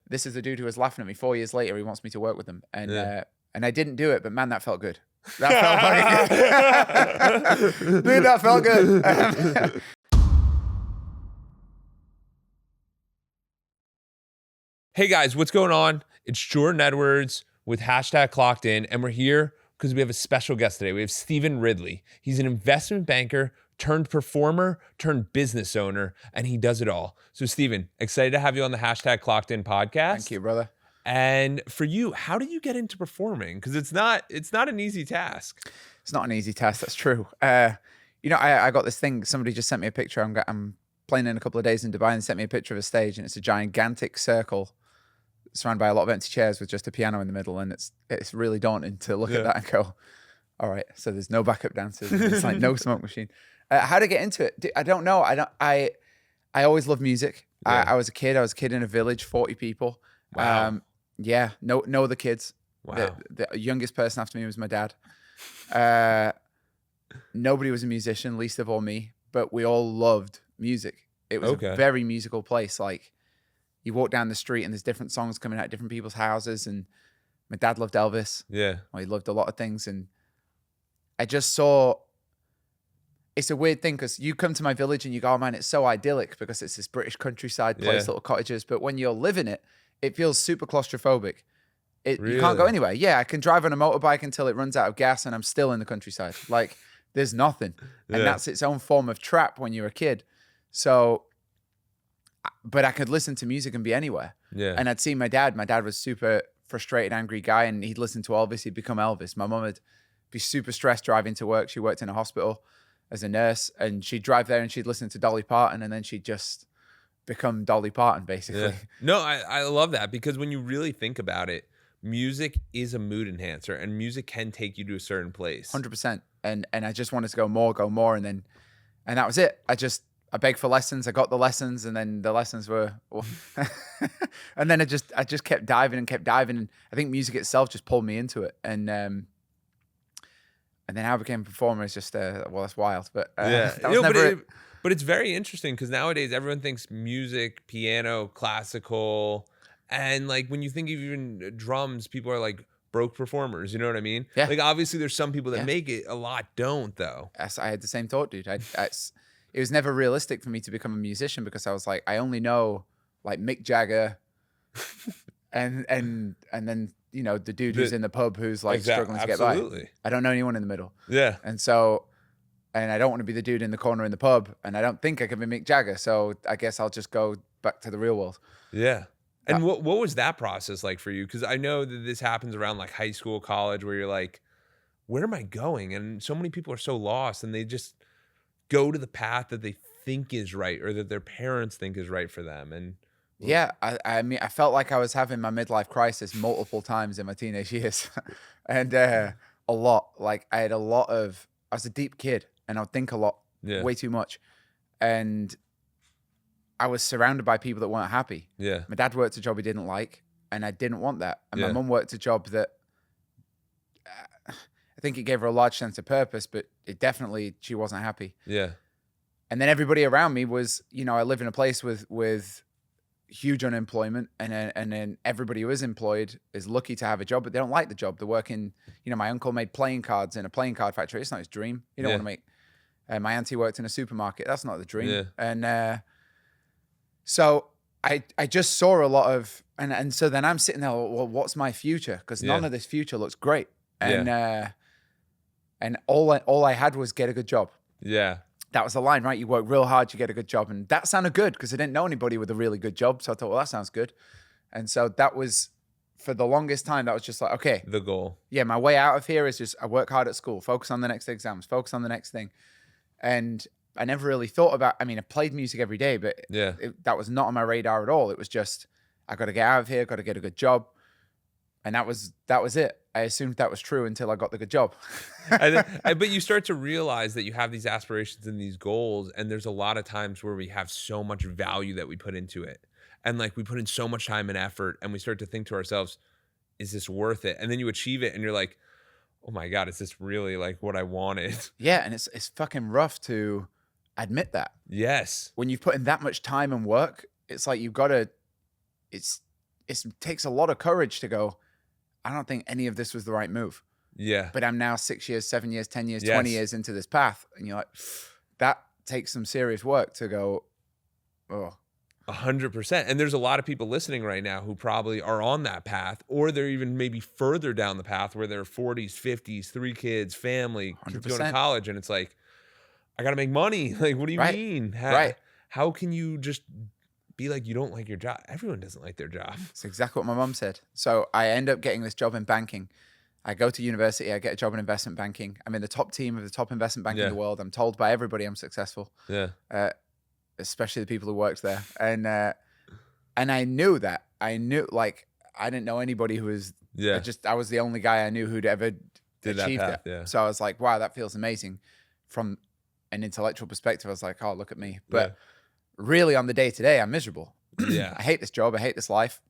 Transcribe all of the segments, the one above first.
this is the dude who was laughing at me 4 years later. He wants me to work with him. And I didn't do it, but man, that felt good. That felt fucking good. Dude, that felt good. Hey guys, what's going on? It's Jordan Edwards with #Clockedin, and we're here because we have a special guest today. We have Stephen Ridley. He's an investment banker turned performer turned business owner, and he does it all. So Stephen, excited to have you on the #Clockedin podcast. Thank you, brother. And for you, how did you get into performing? Because it's not an easy task. It's not an easy task. That's true. You know, I got this thing. Somebody just sent me a picture. I'm playing in a couple of days in Dubai and sent me a picture of a stage, and it's a gigantic circle surrounded by a lot of empty chairs with just a piano in the middle, and it's really daunting to look at that and go, all right, so there's no backup dancers. It's like no smoke machine. How to get into it? I don't know. I always loved music. Yeah. I was a kid in a village, 40 people. Wow. No other kids. Wow. The youngest person after me was my dad. Nobody was a musician, least of all me, but we all loved music. It was a very musical place. Like, you walk down the street and there's different songs coming out of different people's houses. And my dad loved Elvis. Yeah. Well, he loved a lot of things. And I just saw, it's a weird thing because you come to my village and you go, oh man, it's so idyllic because it's this British countryside place, little cottages. But when you're living it, it feels super claustrophobic. Really? You can't go anywhere. Yeah, I can drive on a motorbike until it runs out of gas and I'm still in the countryside. Like, there's nothing. And that's its own form of trap when you're a kid. So, but I could listen to music and be anywhere. Yeah. And I'd seen my dad. My dad was super frustrated, angry guy, and he'd listen to Elvis. He'd become Elvis. My mum would be super stressed driving to work. She worked in a hospital as a nurse, and she'd drive there and she'd listen to Dolly Parton, and then she'd just become Dolly Parton, basically. Yeah. No, I love that, because when you really think about it, music is a mood enhancer, and music can take you to a certain place. 100%. And I just wanted to go more, and that was it. I begged for lessons. I got the lessons, and then the lessons were, and then I just kept diving. And I think music itself just pulled me into it. And then how I became a performer is just, well, that's wild. But that was but it's very interesting, because nowadays everyone thinks music, piano, classical, and like when you think of even drums, people are like broke performers. You know what I mean? Yeah. Like, obviously there's some people that make it, a lot don't though. I had the same thought, dude. It was never realistic for me to become a musician, because I was like, I only know like Mick Jagger and then, you know, the dude who's in the pub who's like struggling to get by. I don't know anyone in the middle. Yeah. And I don't want to be the dude in the corner in the pub, and I don't think I can be Mick Jagger. So I guess I'll just go back to the real world. Yeah. And what was that process like for you? Because I know that this happens around like high school, college, where you're like, where am I going? And so many people are so lost, and they just go to the path that they think is right, or that their parents think is right for them. And yeah, I mean, I felt like I was having my midlife crisis multiple times in my teenage years. And a lot. Like, I was a deep kid, and I would think a lot, way too much. And I was surrounded by people that weren't happy. Yeah. My dad worked a job he didn't like, and I didn't want that. And my mum worked a job that I think it gave her a large sense of purpose, but she wasn't happy. Yeah. And then everybody around me was, you know, I live in a place with huge unemployment, and then everybody who is employed is lucky to have a job, but they don't like the job. They're working, you know, my uncle made playing cards in a playing card factory. It's not his dream. You don't want to make, my auntie worked in a supermarket. That's not the dream. Yeah. And so I just saw a lot of, and so then I'm sitting there, well, what's my future? Because none of this future looks great. And and all I had was get a good job. Yeah. That was the line, right? You work real hard, you get a good job. And that sounded good, because I didn't know anybody with a really good job. So I thought, well, that sounds good. And so that was, for the longest time, that was just like, okay. The goal. Yeah, my way out of here is just, I work hard at school, focus on the next exams, focus on the next thing. And I never really thought about, I mean, I played music every day, but that was not on my radar at all. It was just, I got to get out of here, got to get a good job. And that was it. I assumed that was true until I got the good job. But you start to realize that you have these aspirations and these goals, and there's a lot of times where we have so much value that we put into it. And like, we put in so much time and effort, and we start to think to ourselves, is this worth it? And then you achieve it, and you're like, oh my God, is this really like what I wanted? Yeah, and it's fucking rough to admit that. Yes. When you've put in that much time and work, it's like you've got to, it takes a lot of courage to go, I don't think any of this was the right move. Yeah. But I'm now 6 years, 7 years, 10 years, Yes. 20 years into this path. And you're like, that takes some serious work to go, oh, 100%. And there's a lot of people listening right now who probably are on that path, or they're even maybe further down the path where they're 40s, 50s, 3 kids, family, kids going to 100%. college. And it's like, I got to make money. Like, what do you Right. mean? Right. How can you just be like, you don't like your job? Everyone doesn't like their job. It's exactly what my mom said. So I end up getting this job in banking. I go to university. I get a job in investment banking. I'm in the top team of the top investment bank in the world. I'm told by everybody I'm successful. Yeah. Especially the people who worked there. And I knew that. I knew, like, I didn't know anybody who was, I was the only guy I knew who'd ever achieved path, it. yeah. So I was like, wow, that feels amazing. From an intellectual perspective, I was like, oh, look at me. But really on the day to day, I'm miserable. Yeah. I hate this job. I hate this life.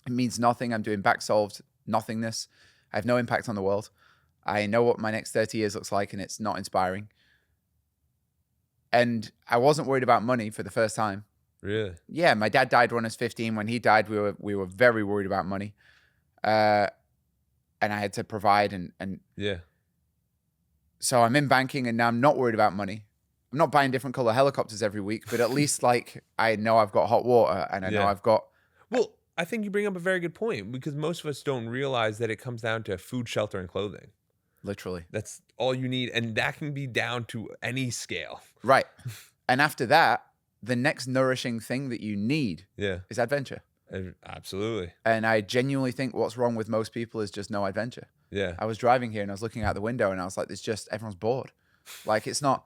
It means nothing. I'm doing back-solved nothingness. I have no impact on the world. I know what my next 30 years looks like, and it's not inspiring. And I wasn't worried about money for the first time. Really? Yeah, my dad died when I was 15. When he died, we were very worried about money. And I had to provide and yeah. So I'm in banking, and now I'm not worried about money. I'm not buying different color helicopters every week, but at least, like, I know I've got hot water, and I know I've got... Well, I think you bring up a very good point, because most of us don't realize that it comes down to food, shelter, and clothing. Literally. That's all you need. And that can be down to any scale. Right. And after that, the next nourishing thing that you need is adventure. Absolutely. And I genuinely think what's wrong with most people is just no adventure. Yeah. I was driving here and I was looking out the window and I was like, there's just, everyone's bored. Like, it's not,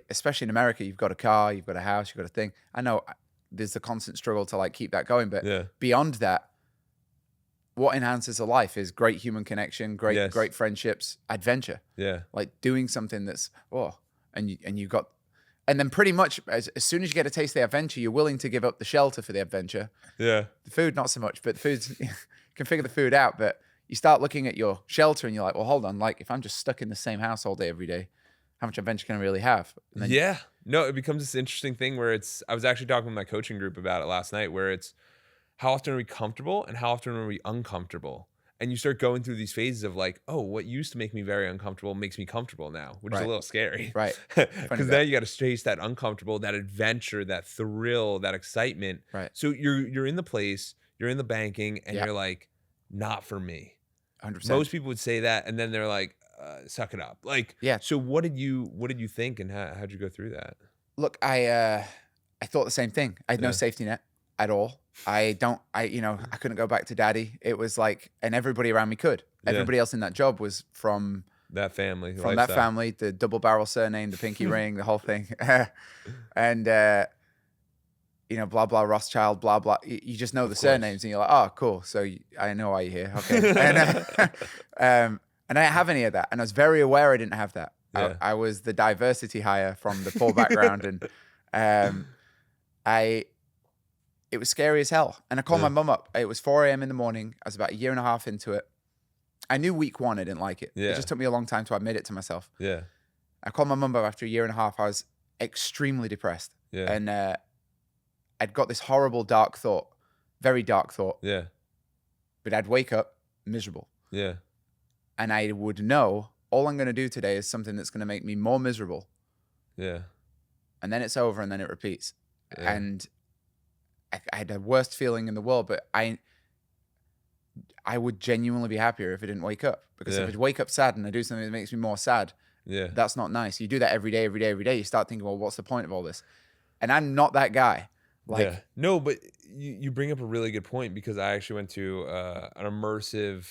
especially in America, you've got a car, you've got a house, you've got a thing. I know there's a constant struggle to, like, keep that going, but beyond that, what enhances a life is great human connection, great friendships, adventure. Yeah. Like doing something that's, and you've got, and then pretty much as soon as you get a taste of the adventure, you're willing to give up the shelter for the adventure. Yeah. The food, not so much, but the food's, you can figure the food out, but you start looking at your shelter and you're like, well, hold on. Like, if I'm just stuck in the same house all day, every day, how much adventure can I really have? And then, no, it becomes this interesting thing where I was actually talking with my coaching group about it last night, where it's, how often are we comfortable and how often are we uncomfortable? And you start going through these phases of like, oh, what used to make me very uncomfortable makes me comfortable now, which is a little scary. Right. Because now you got to chase that uncomfortable, that adventure, that thrill, that excitement. Right. So you're in the place, you're in the banking, and you're like, not for me. 100%. Most people would say that, and then they're like, suck it up. Like, yeah. So what did you think, and how'd you go through that? Look, I thought the same thing. I had no safety net at all. I couldn't go back to daddy. It was like, and everybody around me could. Everybody else in that job was from that family. That family, the double barrel surname, the pinky ring, the whole thing. And, blah, blah, Rothschild, blah, blah. You just know the surnames and you're like, oh, cool. So I know why you're here. Okay. And I didn't have any of that. And I was very aware I didn't have that. Yeah. I was the diversity hire from the poor background. And it was scary as hell. And I called my mum up. It was 4 a.m. in the morning. I was about 1.5 years into it. I knew week one I didn't like it. It just took me a long time to admit it to myself. Yeah. I called my mum up after 1.5 years. I was extremely depressed. Yeah. And I'd got this horrible dark thought, very dark thought. Yeah. But I'd wake up miserable. Yeah. And I would know all I'm going to do today is something that's going to make me more miserable. Yeah. And then it's over and then it repeats. Yeah. And I had the worst feeling in the world, but I would genuinely be happier if I didn't wake up. Because if I wake up sad and I do something that makes me more sad, that's not nice. You do that every day, you start thinking, well, what's the point of all this? And I'm not that guy. Like, no, but you bring up a really good point, because I actually went to an immersive,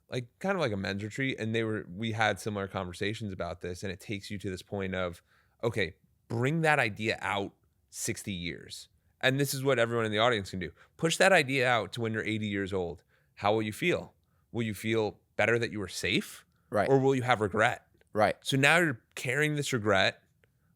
like kind of like a men's retreat, and we had similar conversations about this, and it takes you to this point of, okay, bring that idea out 60 years. And this is what everyone in the audience can do. Push that idea out to when you're 80 years old. How will you feel? Will you feel better that you were safe? Right. Or will you have regret? Right. So now you're carrying this regret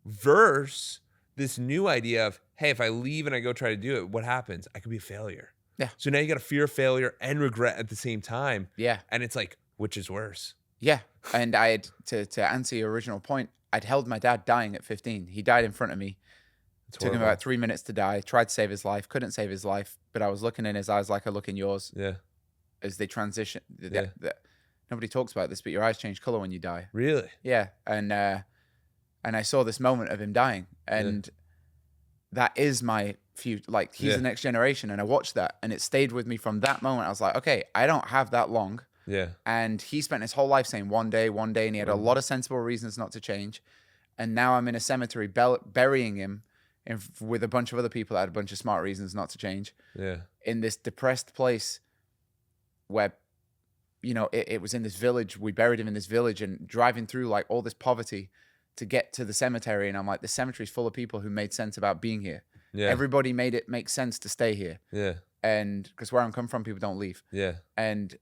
versus this new idea of, hey, if I leave and I go try to do it, what happens? I could be a failure. Yeah. So now you got a fear of failure and regret at the same time. Yeah. And it's like, which is worse? Yeah. And I had, to answer your original point, I'd held my dad dying at 15. He died in front of me. It's Took him horrible. about 3 minutes to die. Tried to save his life. Couldn't save his life. But I was looking in his eyes like I look in yours Yeah. as they transition. Yeah. Nobody talks about this, but your eyes change color when you die. Really? Yeah. And I saw this moment of him dying. And that is my future. Like, he's the next generation. And I watched that. And it stayed with me from that moment. I was like, okay, I don't have that long. Yeah. And he spent his whole life saying one day. And he had a lot of sensible reasons not to change. And now I'm in a cemetery burying him with a bunch of other people that had a bunch of smart reasons not to change. Yeah. In this depressed place where, you know, it was in this village. We buried him in this village, and driving through like all this poverty to get to the cemetery. And I'm like, the cemetery's full of people who made sense about being here. Yeah. Everybody made it make sense to stay here. Yeah. And because where I'm come from, people don't leave. Yeah. And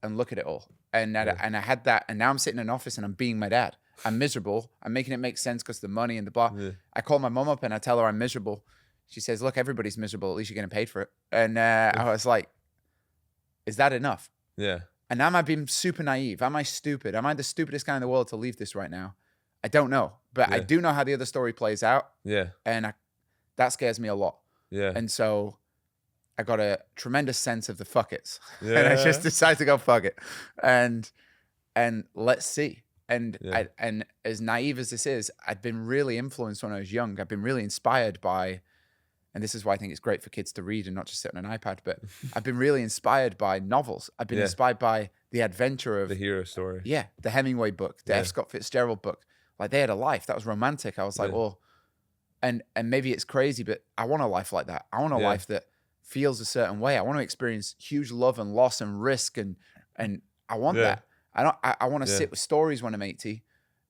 look at it all. And I had that. And now I'm sitting in an office and I'm being my dad. I'm miserable. I'm making it make sense because the money and the blah. Yeah. I call my mom up and I tell her I'm miserable. She says, look, everybody's miserable. At least you're getting paid for it. And I was like, is that enough? Yeah. And am I being super naive? Am I stupid? Am I the stupidest guy in the world to leave this right now? I don't know. But I do know how the other story plays out. Yeah. And that scares me a lot. Yeah. And so I got a tremendous sense of the fuck it's. Yeah. And I just decided to go fuck it. And let's see. And and as naive as this is, I'd been really influenced when I was young. I've been really inspired by, and this is why I think it's great for kids to read and not just sit on an iPad, but I've been really inspired by novels. I've been inspired by the adventure of the hero story. Yeah, the Hemingway book, the F. Scott Fitzgerald book. Like, they had a life that was romantic. I was like, well, and maybe it's crazy, but I want a life like that. I want a life that feels a certain way. I want to experience huge love and loss and risk, and I want that. I want to sit with stories when I'm 80,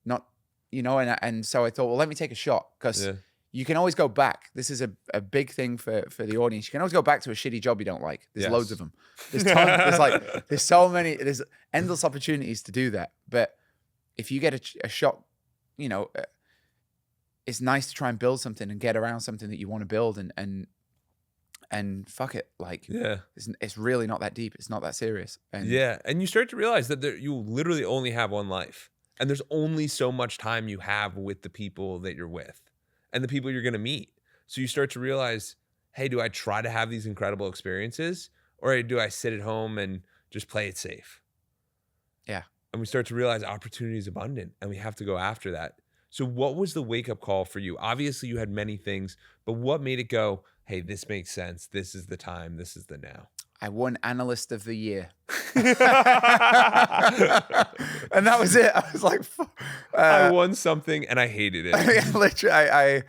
not, you know, and so I thought, well, let me take a shot, because you can always go back. This is a big thing for the audience. You can always go back to a shitty job you don't like. There's loads of them. There's so many, there's endless opportunities to do that. But if you get a shot, you know, it's nice to try and build something and get around something that you want to build, and fuck it, like, it's really not that deep. It's not that serious. And and you start to realize that you literally only have one life, and there's only so much time you have with the people that you're with and the people you're going to meet. So you start to realize, hey, do I try to have these incredible experiences, or do I sit at home and just play it safe? Yeah. And we start to realize opportunity is abundant, and we have to go after that. So what was the wake-up call for you? Obviously, you had many things, but what made it go, hey, this makes sense. This is the time. This is the now. I won Analyst of the Year. And that was it. I was like, I won something and I hated it. Literally,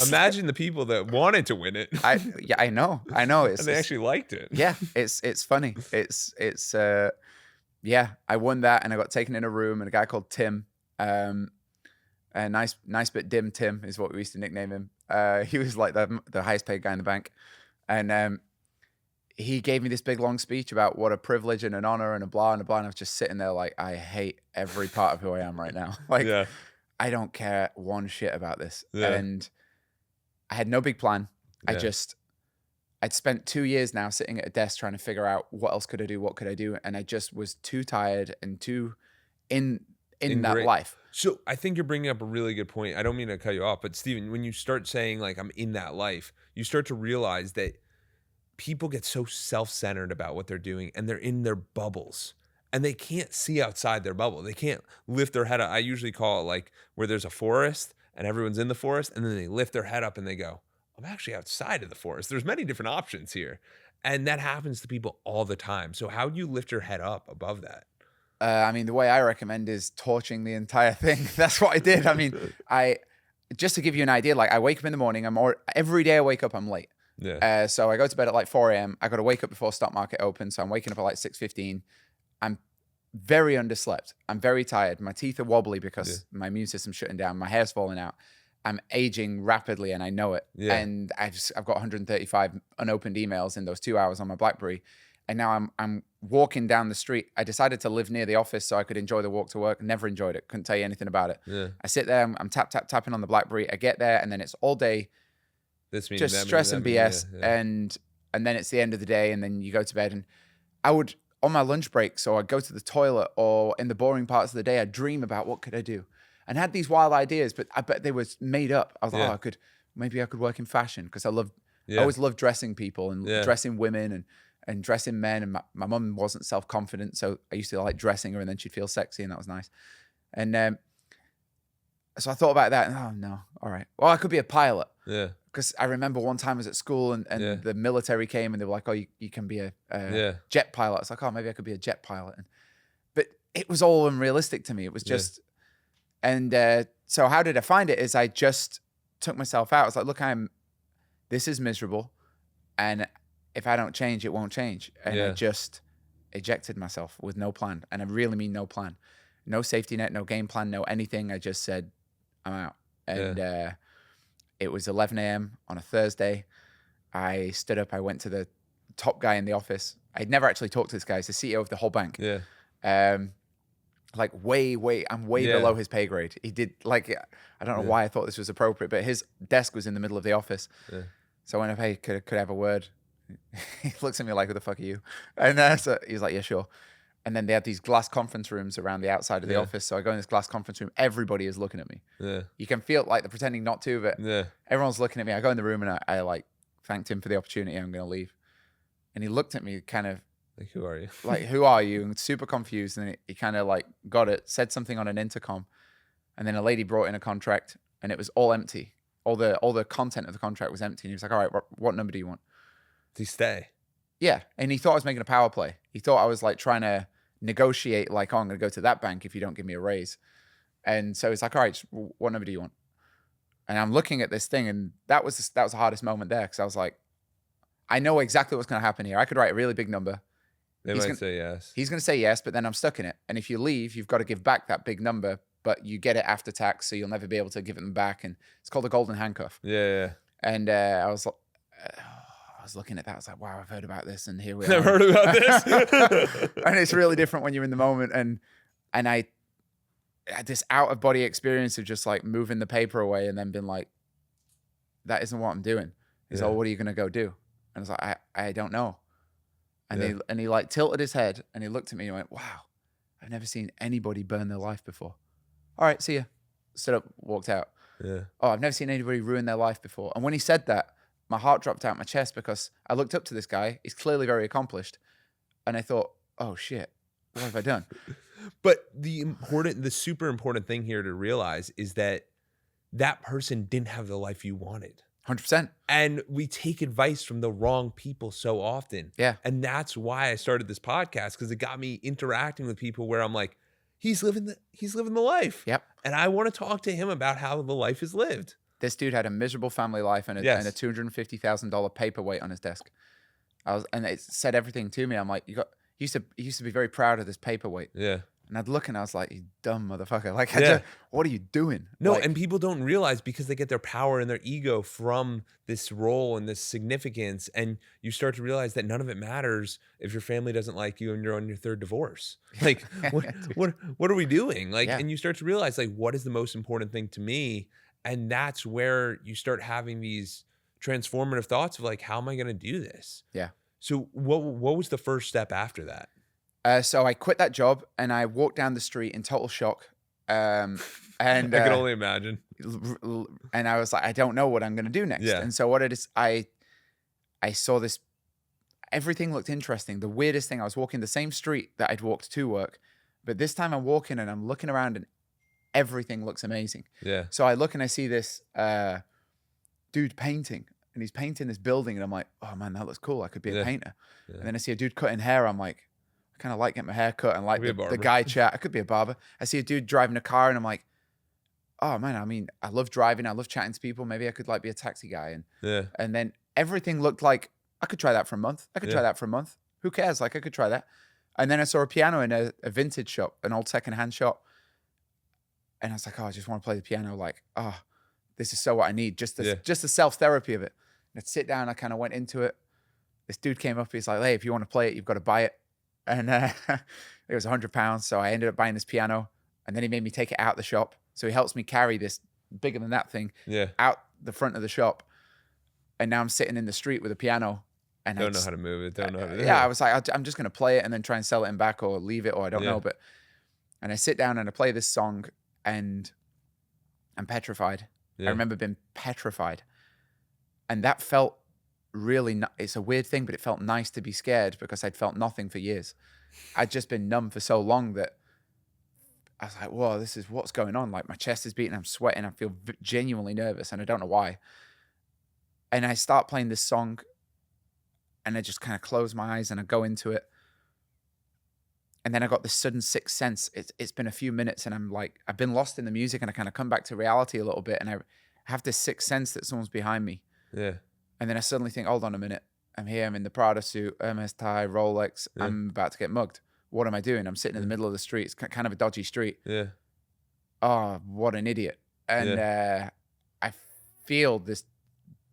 imagine the people that wanted to win it. I know. And they actually liked it. Yeah, it's funny. I won that, and I got taken in a room, and a guy called Tim, a nice bit dim Tim is what we used to nickname him. He was like the highest paid guy in the bank. And he gave me this big long speech about what a privilege and an honor and a blah and a blah. And I was just sitting there like, I hate every part of who I am right now. Like, I don't care one shit about this. And I had no big plan. I'd spent 2 years now sitting at a desk trying to figure out what else could I do, what could I do. And I just was too tired and too in that life. So I think you're bringing up a really good point. I don't mean to cut you off, but Steven, when you start saying like, I'm in that life, you start to realize that people get so self-centered about what they're doing, and they're in their bubbles, and they can't see outside their bubble. They can't lift their head up. I usually call it like where there's a forest and everyone's in the forest, and then they lift their head up and they go, I'm actually outside of the forest. There's many different options here. And that happens to people all the time. So how do you lift your head up above that? I mean, the way I recommend is torching the entire thing. That's what I did. I mean, just to give you an idea, like, I wake up in the morning. Every day I wake up, I'm late. Yeah. So I go to bed at like 4 a.m. I got to wake up before stock market opens. So I'm waking up at like 6:15. I'm very underslept. I'm very tired. My teeth are wobbly because my immune system's shutting down. My hair's falling out. I'm aging rapidly, and I know it. Yeah. And I've got 135 unopened emails in those 2 hours on my BlackBerry. And now I'm walking down the street. I decided to live near the office so I could enjoy the walk to work. Never enjoyed it. Couldn't tell you anything about it. Yeah. I sit there. I'm tapping on the BlackBerry. I get there, and then it's all day this means just stress and BS. And then it's the end of the day, and then you go to bed. And I would, on my lunch breaks, or I'd go to the toilet, or in the boring parts of the day, I'd dream about what could I do. and had these wild ideas, but I bet they were made up. I was like, Yeah. oh, maybe I could work in fashion because I Yeah. always loved dressing people and Yeah. dressing women and dressing men. And my mum wasn't self-confident, so I used to like dressing her, and then she'd feel sexy, and that was nice. And so I thought about that, and oh no, all right. Well, I could be a pilot. Yeah. Because I remember one time I was at school and Yeah. the military came and they were like, oh, you can be a Yeah. jet pilot. It's like, oh, maybe I could be a jet pilot. But it was all unrealistic to me. It was just, and so how did I find it is I just took myself out. I was like, look, this is miserable. And if I don't change, it won't change. And I just ejected myself with no plan. And I really mean no plan. No safety net, no game plan, no anything. I just said, I'm out. And it was 11 a.m. on a Thursday. I stood up. I went to the top guy in the office. I'd never actually talked to this guy. He's the CEO of the whole bank. Yeah. Like I'm way below his pay grade. He did like, I don't know why I thought this was appropriate, but his desk was in the middle of the office. Yeah. So I went up, hey, could I have a word? He looks at me like, who the fuck are you? And so he was like, yeah, sure. And then they had these glass conference rooms around the outside of the office. So I go in this glass conference room. Everybody is looking at me. Yeah. You can feel like they're pretending not to, but everyone's looking at me. I go in the room and I like thanked him for the opportunity. I'm going to leave. And he looked at me kind of like, who are you? Like, who are you? And super confused. And he kind of like got it, said something on an intercom. And then a lady brought in a contract and it was all empty. All the content of the contract was empty. And he was like, all right, what number do you want? Did he stay? Yeah. And he thought I was making a power play. He thought I was like trying to negotiate, like, oh, I'm going to go to that bank if you don't give me a raise. And so it's like, all right, what number do you want? And I'm looking at this thing, and that was the hardest moment there, because I was like, I know exactly what's going to happen here. I could write a really big number. They might say yes. He's going to say yes, but then I'm stuck in it. And if you leave, you've got to give back that big number, but you get it after tax, so you'll never be able to give it them back. And it's called a golden handcuff. Yeah. And I was looking at that. I was like, wow, I've heard about this, and here we are. I've heard about this. And it's really different when you're in the moment. And I had this out of body experience of just like moving the paper away and then being like, that isn't what I'm doing. He's like, what are you going to go do? And I was like, I don't know. And he like tilted his head and he looked at me and went, wow, I've never seen anybody burn their life before. All right, see ya. Stood up, walked out. Yeah. Oh, I've never seen anybody ruin their life before. And when he said that, my heart dropped out my chest, because I looked up to this guy. He's clearly very accomplished. And I thought, oh shit, what have I done? But the super important thing here to realize is that person didn't have the life you wanted. 100%. And we take advice from the wrong people so often. Yeah. And that's why I started this podcast, because it got me interacting with people where I'm like, he's living the life. Yep. And I want to talk to him about how the life is lived. This dude had a miserable family life and a $250,000 paperweight on his desk. And it said everything to me. I'm like, you used to be very proud of this paperweight. Yeah. And I'd look and I was like, you dumb motherfucker. Like, what are you doing? No, like, and people don't realize, because they get their power and their ego from this role and this significance. And you start to realize that none of it matters if your family doesn't like you and you're on your third divorce. Like, what are we doing? Like, and you start to realize, like, what is the most important thing to me? And that's where you start having these transformative thoughts of like, how am I going to do this? Yeah. So what was the first step after that? So I quit that job and I walked down the street in total shock. And I can only imagine. And I was like, I don't know what I'm going to do next. Yeah. And so what it is, I saw this, everything looked interesting. The weirdest thing, I was walking the same street that I'd walked to work, but this time I'm walking and I'm looking around and everything looks amazing. Yeah. So I look and I see this dude painting, and he's painting this building, and I'm like, oh man, that looks cool. I could be a painter. Yeah. And then I see a dude cutting hair. I'm like, I kind of like getting my hair cut and like the guy chat. I could be a barber. I see a dude driving a car and I'm like, oh man, I mean, I love driving. I love chatting to people. Maybe I could like be a taxi guy. And then everything looked like I could try that for a month. I could try that for a month. Who cares? Like, I could try that. And then I saw a piano in a vintage shop, an old secondhand shop. And I was like, oh, I just want to play the piano. Like, oh, this is so what I need. Just the self-therapy of it. And I'd sit down. I kind of went into it. This dude came up. He's like, hey, if you want to play it, you've got to buy it. And it was £100. So I ended up buying this piano. And then he made me take it out the shop. So he helps me carry this bigger than that thing out the front of the shop. And now I'm sitting in the street with a piano. And don't know how to move it. Don't know how to do it. Yeah, I was like, I'm just going to play it and then try and sell it in back or leave it, or I don't know. And I sit down and I play this song, and and petrified. Yeah. I remember being petrified. And that felt really, it's a weird thing, but it felt nice to be scared because I'd felt nothing for years. I'd just been numb for so long that I was like, whoa, this is what's going on. Like my chest is beating, I'm sweating, I feel genuinely nervous and I don't know why. And I start playing this song and I just kind of close my eyes and I go into it. And then I got this sudden sixth sense. It's been a few minutes and I'm like, I've been lost in the music and I kind of come back to reality a little bit. And I have this sixth sense that someone's behind me. Yeah. And then I suddenly think, hold on a minute. I'm here. I'm in the Prada suit, Hermes tie, Rolex. Yeah. I'm about to get mugged. What am I doing? I'm sitting in the middle of the street. It's kind of a dodgy street. Yeah. Oh, what an idiot. And I feel this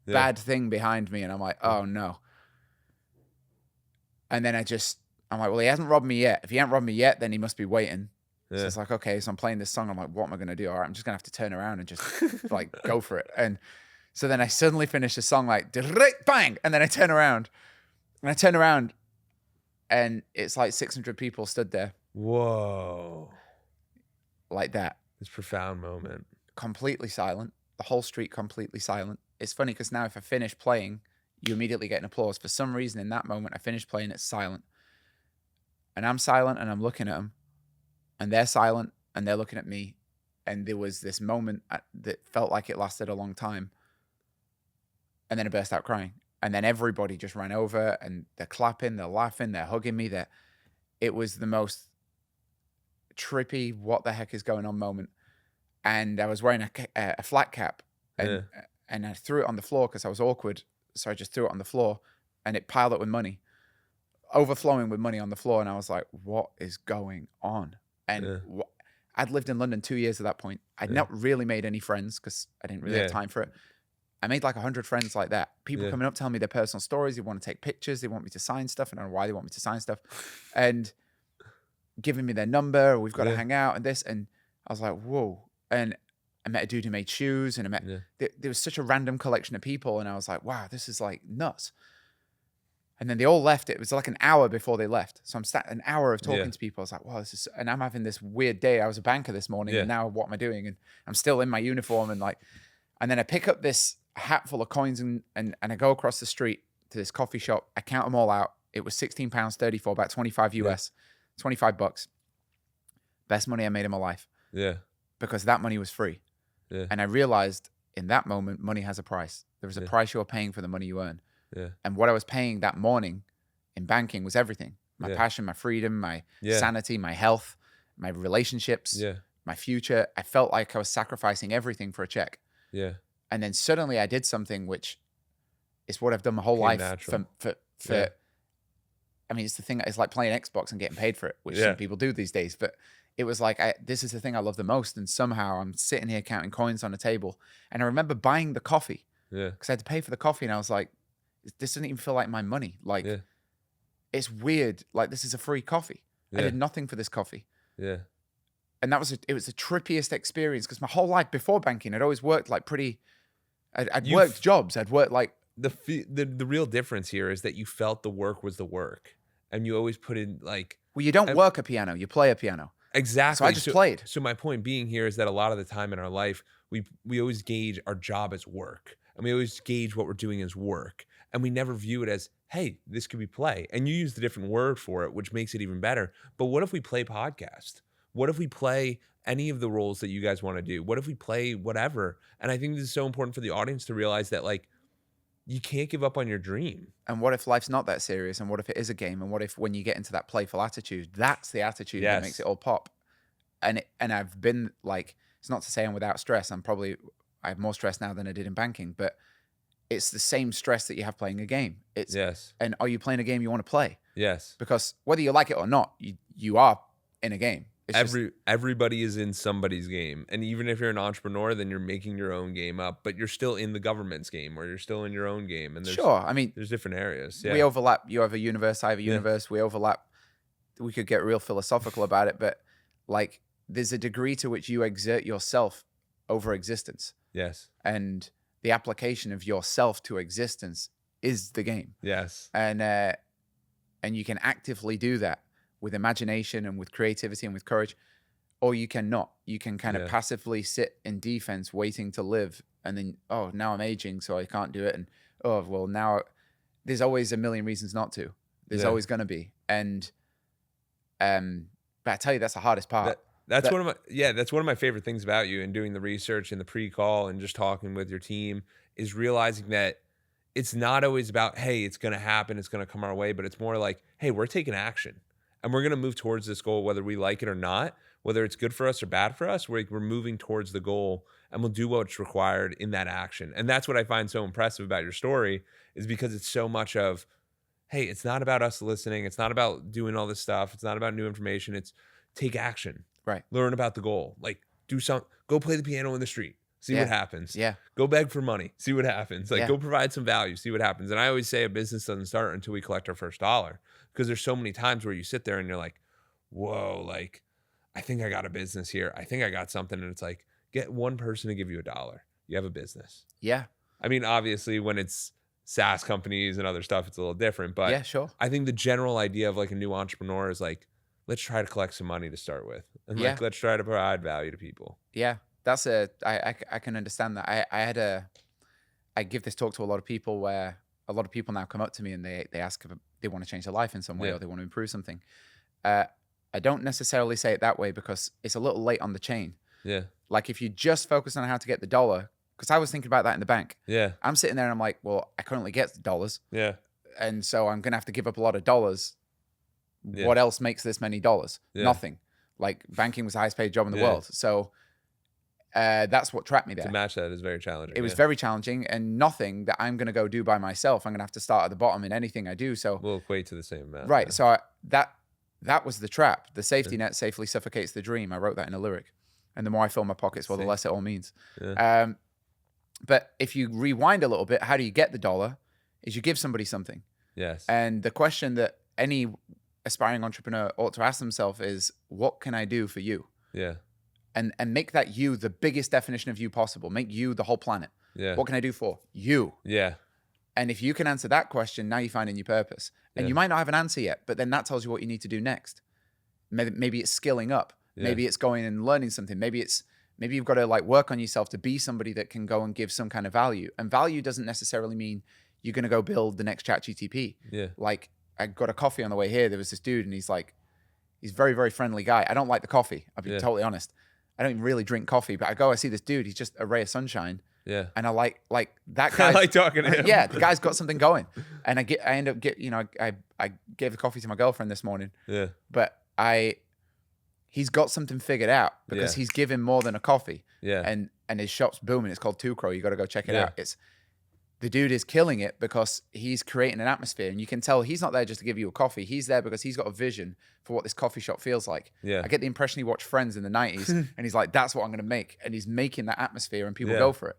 bad thing behind me. And I'm like, oh no. And then I'm like, well, he hasn't robbed me yet. If he hasn't robbed me yet, then he must be waiting. Yeah. So it's like, okay, so I'm playing this song. I'm like, what am I going to do? All right, I'm just going to have to turn around and just like go for it. And so then I suddenly finish the song like, bang. And then I turn around. And it's like 600 people stood there. Whoa. Like that. This profound moment. Completely silent. The whole street completely silent. It's funny because now if I finish playing, you immediately get an applause. For some reason in that moment, I finish playing, it's silent. And I'm silent and I'm looking at them. And they're silent and they're looking at me. And there was this moment that felt like it lasted a long time. And then I burst out crying. And then everybody just ran over and they're clapping, they're laughing, they're hugging me. It was the most trippy, what the heck is going on moment. And I was wearing a flat cap and I threw it on the floor because I was awkward. So I just threw it on the floor and it piled up with money, overflowing with money on the floor. And I was like, what is going on? And I'd lived in London 2 years at that point. I'd not really made any friends because I didn't really have time for it. I made like 100 friends like that. People coming up, telling me their personal stories. They want to take pictures. They want me to sign stuff. I don't know why they want me to sign stuff. And giving me their number. We've got to hang out and this. And I was like, whoa. And I met a dude who made shoes. And I met, there was such a random collection of people. And I was like, wow, this is like nuts. And then they all left. It was like an hour before they left. So I'm an hour of talking to people. I was like, wow, this is, and I'm having this weird day. I was a banker this morning and now what am I doing? And I'm still in my uniform and like, and then I pick up this hat full of coins and I go across the street to this coffee shop. I count them all out. It was £16.34, about 25 US, $25. Best money I made in my life. Yeah. Because that money was free. Yeah. And I realized in that moment, money has a price. There is a price you're paying for the money you earn. Yeah. And what I was paying that morning in banking was everything. My passion, my freedom, my sanity, my health, my relationships, my future. I felt like I was sacrificing everything for a check. Yeah. And then suddenly I did something which is what I've done my whole life for I mean, it's the thing, it's like playing Xbox and getting paid for it, which some people do these days. But it was like, this is the thing I love the most. And somehow I'm sitting here counting coins on a table. And I remember buying the coffee because I had to pay for the coffee. And I was like, this doesn't even feel like my money. Like, it's weird. Like, this is a free coffee. I did nothing for this coffee. Yeah. And it was the trippiest experience because my whole life before banking, I'd always worked like I'd worked jobs. I'd worked like the real difference here is that you felt the work was the work, and you always put in like. Well, you don't work a piano; you play a piano. Exactly. So I just played. So my point being here is that a lot of the time in our life, we always gauge our job as work, and we always gauge what we're doing as work, and we never view it as, hey, this could be play. And you use the different word for it, which makes it even better. But what if we play podcast? What if we play any of the roles that you guys want to do? What if we play whatever? And I think this is so important for the audience to realize that, like, you can't give up on your dream. And what if life's not that serious? And what if it is a game? And what if when you get into that playful attitude, that's the attitude that makes it all pop? And I've been like, it's not to say I'm without stress. I have more stress now than I did in banking, but it's the same stress that you have playing a game. And are you playing a game you want to play? Yes. Because whether you like it or not, you are in a game. Everybody is in somebody's game. And even if you're an entrepreneur, then you're making your own game up, but you're still in the government's game, or you're still in your own game. And there's different areas. We overlap. You have a universe, I have a universe. We overlap. We could get real philosophical about it, but like there's a degree to which you exert yourself over existence. Yes. And the application of yourself to existence is the game. Yes. And you can actively do that with imagination and with creativity and with courage, or you cannot. You can kind of Yeah. passively sit in defense waiting to live, and then, oh, now I'm aging, so I can't do it. And, oh, well, now there's always a million reasons not to. There's Yeah. always going to be. And, but I tell you, that's the hardest part. That's That- one of my that's one of my favorite things about you and doing the research and the pre-call and just talking with your team is realizing that it's not always about, hey, it's going to happen, it's going to come our way, but it's more like, hey, we're taking action and we're going to move towards this goal whether we like it or not, whether it's good for us or bad for us. We're moving towards the goal and we'll do what's required in that action. And that's what I find so impressive about your story is because it's so much of, hey, it's not about us listening, it's not about doing all this stuff, it's not about new information, it's take action. Right. Learn about the goal. Like go play the piano in the street. See what happens. Yeah. Go beg for money. See what happens. Like Yeah. go provide some value. See what happens. And I always say a business doesn't start until we collect our first dollar. Because there's so many times where you sit there and you're like, whoa, like I think I got a business here. I think I got something. And it's like, get one person to give you $1. You have a business. Yeah. I mean, obviously when it's SaaS companies and other stuff, it's a little different. But Yeah, sure. I think the general idea of like a new entrepreneur is like, let's try to collect some money to start with. And Yeah. like, let's try to provide value to people. Yeah. I can understand that. I give this talk to a lot of people where a lot of people now come up to me and they ask if they want to change their life in some way Yeah. or they want to improve something. I don't necessarily say it that way because it's a little late on the chain. Yeah. Like if you just focus on how to get the dollar, because I was thinking about that in the bank. Yeah. I'm sitting there and I'm like, well, I currently get dollars. Yeah. And so I'm going to have to give up a lot of dollars. Yeah. What else makes this many dollars? Yeah. Nothing. Like banking was the highest paid job in the Yeah. world. So that's what trapped me there. To match that is very challenging. It was very challenging and nothing that I'm going to go do by myself. I'm going to have to start at the bottom in anything I do. So will equate to the same amount. right. Yeah. So that was the trap. The safety net safely suffocates the dream. I wrote that in a lyric. And the more I fill my pockets, well, the less it all means. Yeah. But if you rewind a little bit, how do you get the dollar? Is you give somebody something. Yes. And the question that any aspiring entrepreneur ought to ask themselves is, what can I do for you? Yeah. And make that you the biggest definition of you possible. Make you the whole planet. Yeah. What can I do for you? Yeah. And if you can answer that question, now you're finding your purpose. And Yeah. you might not have an answer yet, but then that tells you what you need to do next. Maybe it's skilling up. Yeah. Maybe it's going and learning something. Maybe you've got to like work on yourself to be somebody that can go and give some kind of value. And value doesn't necessarily mean you're going to go build the next ChatGTP. Yeah. Like I got a coffee on the way here. There was this dude and he's a very, very friendly guy. I don't like the coffee. I'll be totally honest. I don't even really drink coffee, but I see this dude. He's just a ray of sunshine. Yeah. And I like that guy. I like talking to him. Yeah, the guy's got something going. And I end up I gave the coffee to my girlfriend this morning. Yeah. But he's got something figured out because Yeah. he's given more than a coffee. Yeah. And his shop's booming. It's called Two Crow. You got to go check it Yeah. out. The dude is killing it because he's creating an atmosphere, and you can tell he's not there just to give you a coffee. He's there because he's got a vision for what this coffee shop feels like. Yeah. I get the impression he watched Friends in the 90s and he's like, that's what I'm going to make. And he's making that atmosphere and people Yeah. go for it.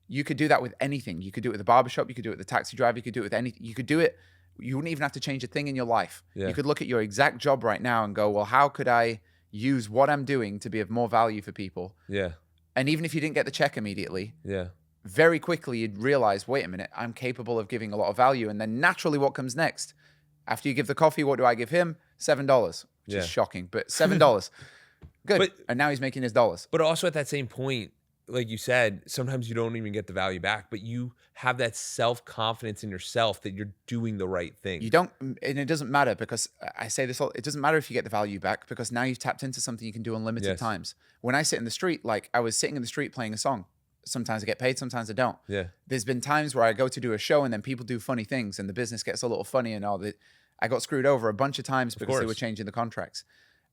You could do that with anything. You could do it with the barbershop. You could do it with the taxi driver. You could do it with anything. You could do it. You wouldn't even have to change a thing in your life. Yeah. You could look at your exact job right now and go, well, how could I use what I'm doing to be of more value for people? Yeah. And even if you didn't get the check immediately, Yeah. very quickly you'd realize, wait a minute, I'm capable of giving a lot of value. And then naturally what comes next? After you give the coffee, what do I give him? $7, which Yeah. is shocking, but $7. Good. But- and now he's making his dollars. But also at that same point, like you said, sometimes you don't even get the value back, but you have that self-confidence in yourself that you're doing the right thing. You don't, and it doesn't matter because I say this all, it doesn't matter if you get the value back because now you've tapped into something you can do unlimited Yes. times. When I sit in the street, like I was sitting in the street playing a song. Sometimes I get paid, sometimes I don't. Yeah. There's been times where I go to do a show and then people do funny things and the business gets a little funny and all that. I got screwed over a bunch of times because they were course. changing the contracts.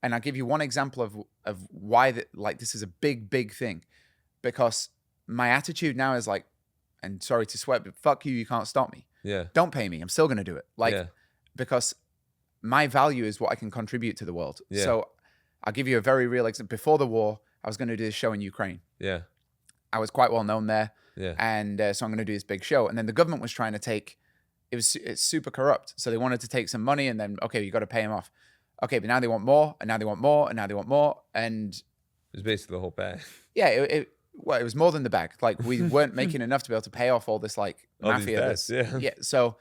And I'll give you one example of why this is a big, big thing. Because my attitude now is like, and sorry to sweat, but fuck you, you can't stop me. Yeah. Don't pay me. I'm still going to do it. Like, Yeah. because my value is what I can contribute to the world. Yeah. So I'll give you a very real example. Before the war, I was going to do this show in Ukraine. Yeah. I was quite well known there. Yeah. And so I'm going to do this big show. And then the government was trying to take, it's super corrupt. So they wanted to take some money and then, okay, you got to pay them off. Okay, but now they want more, and now they want more, and now they want more. And It's basically the whole bag. yeah, it was more than the bag. Like we weren't making enough to be able to pay off all this like All these mafia. debts, yeah. Yeah. So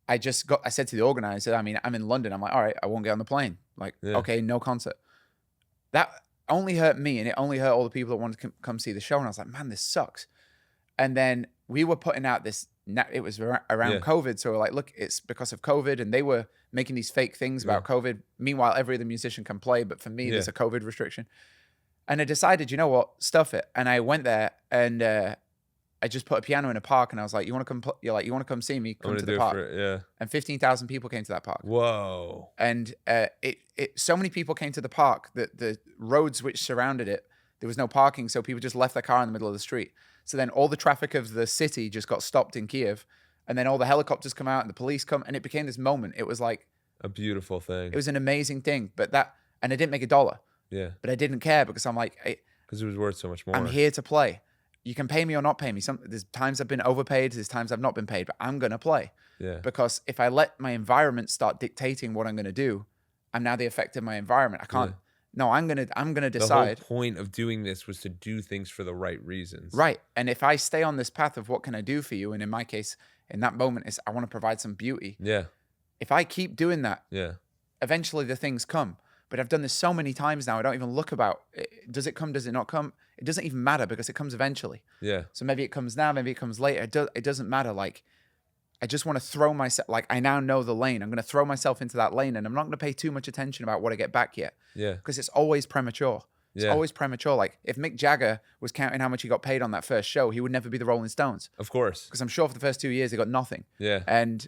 I said to the organizer, I mean, I'm in London. I'm like, all right, I won't get on the plane. Like, Yeah. okay, no concert. That only hurt me, and it only hurt all the people that wanted to come see the show. And I was like, man, this sucks. And then we were putting out this, it was around COVID. So we're like, look, it's because of COVID. And they were making these fake things about COVID. Meanwhile, every other musician can play. But for me, there's a COVID restriction. And I decided, you know what, stuff it. And I went there and I just put a piano in a park. And I was like, you want to come? You're like, you want to come see me? Come to the park. And 15,000 people came to that park. Whoa. And so many people came to the park that the roads which surrounded it, there was no parking. So people just left their car in the middle of the street. So then all the traffic of the city just got stopped in Kiev. And then all the helicopters come out and the police come. And it became this moment. It was like a beautiful thing. It was an amazing thing. And I didn't make $1. Yeah. But I didn't care because I'm like, because it was worth so much more. I'm here to play. You can pay me or not pay me. There's times I've been overpaid. There's times I've not been paid, but I'm going to play. Yeah. Because if I let my environment start dictating what I'm going to do, I'm now the effect of my environment. I can't. No, I'm gonna decide. The whole point of doing this was to do things for the right reasons. Right. And if I stay on this path of what can I do for you, and in my case, in that moment, is I want to provide some beauty. Yeah. If I keep doing that, eventually the things come. But I've done this so many times now, I don't even look about, does it come, does it not come? It doesn't even matter because it comes eventually. Yeah. So maybe it comes now, maybe it comes later. It doesn't matter. Like, I just want to throw myself, like I now know the lane. I'm going to throw myself into that lane and I'm not going to pay too much attention about what I get back yet. Yeah. Because it's always premature. It's always premature. Like if Mick Jagger was counting how much he got paid on that first show, he would never be the Rolling Stones. Of course. Because I'm sure for the first 2 years, he got nothing. Yeah. And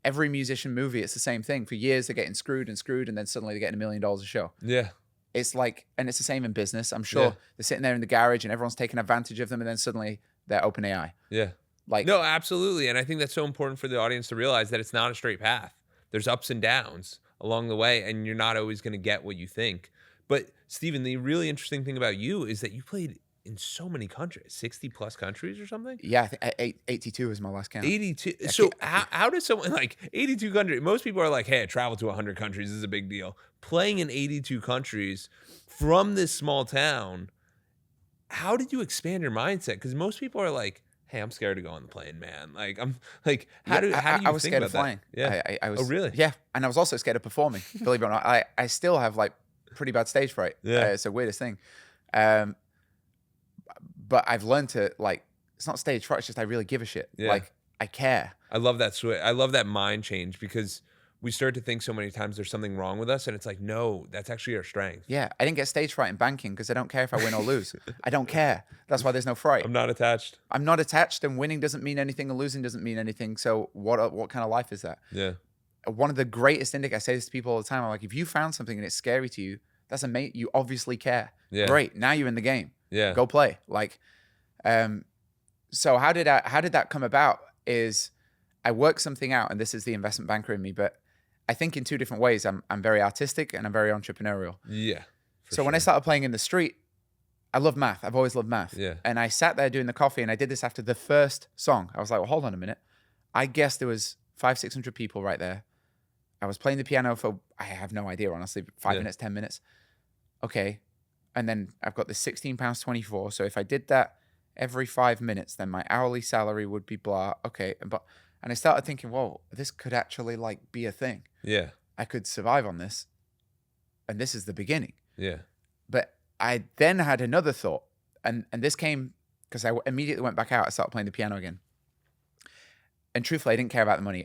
every musician movie, it's the same thing. For years, they're getting screwed, and then suddenly they're getting $1 million a show. Yeah. It's like, and it's the same in business. I'm sure they're sitting there in the garage and everyone's taking advantage of them, and then suddenly they're OpenAI. Yeah. Like, no, absolutely. And I think that's so important for the audience to realize that it's not a straight path. There's ups and downs along the way, and you're not always going to get what you think. But Steven, the really interesting thing about you is that you played in so many countries, 60 plus countries or something? Yeah, I think 82 is my last count. 82. So how does someone like 82 countries? Most people are like, hey, I traveled to 100 countries. This is a big deal. Playing in 82 countries from this small town, how did you expand your mindset? Because most people are like, hey, I'm scared to go on the plane, man. Like, I'm like, how do you I was think scared about of flying. That? Yeah. I was. Oh, really? Yeah. And I was also scared of performing. Believe it or not, I still have like pretty bad stage fright. Yeah. It's the weirdest thing. But I've learned to, like, it's not stage fright. It's just I really give a shit. Yeah. Like, I care. I love that switch. I love that mind change, because we start to think so many times there's something wrong with us, and it's like, no, that's actually our strength. Yeah. I didn't get stage fright in banking because I don't care if I win or lose. I don't care. That's why there's no fright. I'm not attached. I'm not attached, and winning doesn't mean anything and losing doesn't mean anything. So what kind of life is that? Yeah. One of the greatest indicators, I say this to people all the time, I'm like, if you found something and it's scary to you, that's amazing. You obviously care. Yeah. Great. Now you're in the game. Yeah. Go play. Like, so how did that come about is I worked something out, and this is the investment banker in me, but I think in two different ways. I'm very artistic and I'm very entrepreneurial. Yeah. So when I started playing in the street, I love math. I've always loved math. Yeah. And I sat there doing the coffee, and I did this after the first song. I was like, well, hold on a minute. I guess there was 500-600 people right there. I was playing the piano for, I have no idea, honestly, 5 minutes, 10 minutes. Okay. And then I've got this £16.24. So if I did that every 5 minutes, then my hourly salary would be blah. Okay. And I started thinking, whoa, this could actually like be a thing. Yeah. I could survive on this. And this is the beginning. Yeah. But I then had another thought. And this came because I immediately went back out. I started playing the piano again. And truthfully, I didn't care about the money.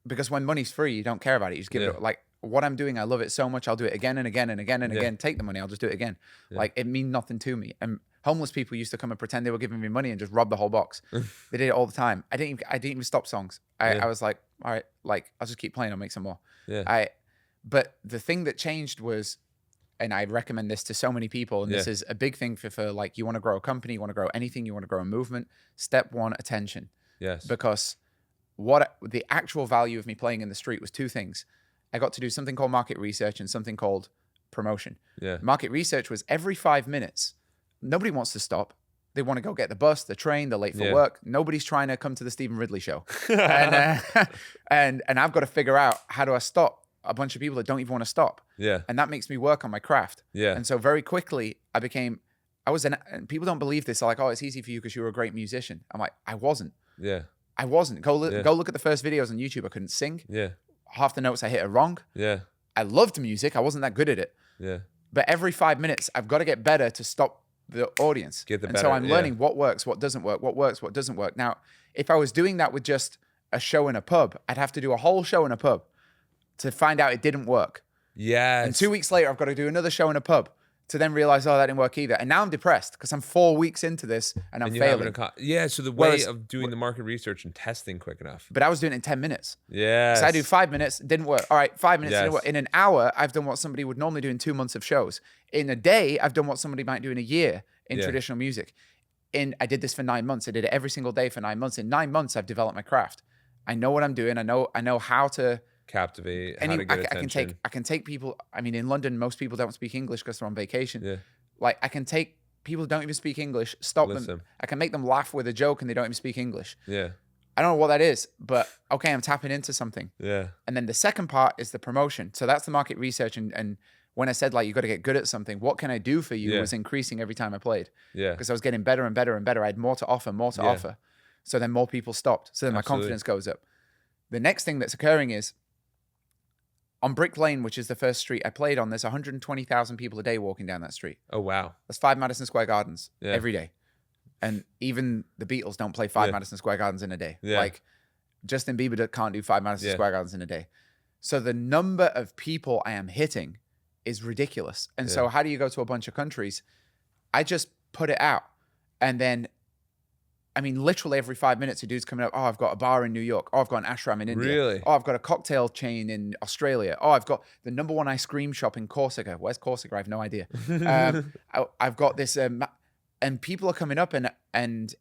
Because when money's free, you don't care about it. You just give it, like, what I'm doing, I love it so much. I'll do it again and again and again and again. Take the money. I'll just do it again. Like, it means nothing to me. And homeless people used to come and pretend they were giving me money and just rob the whole box. They did it all the time. I didn't even stop songs. I was like, all right, like, I'll just keep playing. I'll make some more. Yeah. But the thing that changed was, and I recommend this to so many people, and this is a big thing for like, you want to grow a company, you want to grow anything, you want to grow a movement. Step one, attention. Yes. Because what the actual value of me playing in the street was two things. I got to do something called market research and something called promotion. Yeah. Market research was every 5 minutes. Nobody wants to stop. They want to go get the bus, the train, they're late for work. Nobody's trying to come to the Stephen Ridley show. and I've got to figure out, how do I stop a bunch of people that don't even want to stop? Yeah. And that makes me work on my craft. Yeah. And so very quickly and people don't believe this. They're like, oh, it's easy for you because you were a great musician. I'm like, I wasn't. Yeah. I wasn't. Go look at the first videos on YouTube. I couldn't sing. Yeah. Half the notes I hit are wrong. Yeah. I loved music. I wasn't that good at it. Yeah. But every 5 minutes, I've got to get better to stop the audience. Get the and better, so I'm yeah. learning what works, what doesn't work, what works, what doesn't work. Now, if I was doing that with just a show in a pub, I'd have to do a whole show in a pub to find out it didn't work. Yes. And 2 weeks later, I've got to do another show in a pub to then realize, oh, that didn't work either. And now I'm depressed because I'm 4 weeks into this and I'm And you failing. yeah, so the way Whereas- of doing the market research and testing quick enough. But I was doing it in 10 minutes. Yes. So I do 5 minutes, didn't work. All right, 5 minutes, didn't Yes. work. In an hour, I've done what somebody would normally do in 2 months of shows. In a day, I've done what somebody might do in a year in Yeah. traditional music. I did this for 9 months. I did it every single day for 9 months. In 9 months, I've developed my craft. I know what I'm doing. I know how to Captivate, how to get attention. I can take people. I mean, in London, most people don't speak English because they're on vacation. Yeah. Like I can take people who don't even speak English, stop Listen. them. I can make them laugh with a joke and they don't even speak English. Yeah. I don't know what that is, but okay, I'm tapping into something. Yeah. And then the second part is the promotion. So that's the market research. And when I said like, you got to get good at something, what can I do for you Yeah. was increasing every time I played. Yeah. Because I was getting better and better and better. I had more to offer, Yeah. offer. So then more people stopped. So then my Absolutely. confidence goes up. The next thing that's occurring is on Brick Lane, which is the first street I played on, there's 120,000 people a day walking down that street. Oh, wow. That's 5 Madison Square Gardens Yeah. every day. And even the Beatles don't play 5 Yeah. Madison Square Gardens in a day. Yeah. Like Justin Bieber can't do 5 Madison Yeah. Square Gardens in a day. So the number of people I am hitting is ridiculous. And so Yeah. how do you go to a bunch of countries? I just put it out. And then, I mean, literally every 5 minutes, a dude's coming up. Oh, I've got a bar in New York. Oh, I've got an ashram in India. Really? Oh, I've got a cocktail chain in Australia. Oh, I've got the #1 ice cream shop in Corsica. Where's Corsica? I have no idea. I've got this, and people are coming up and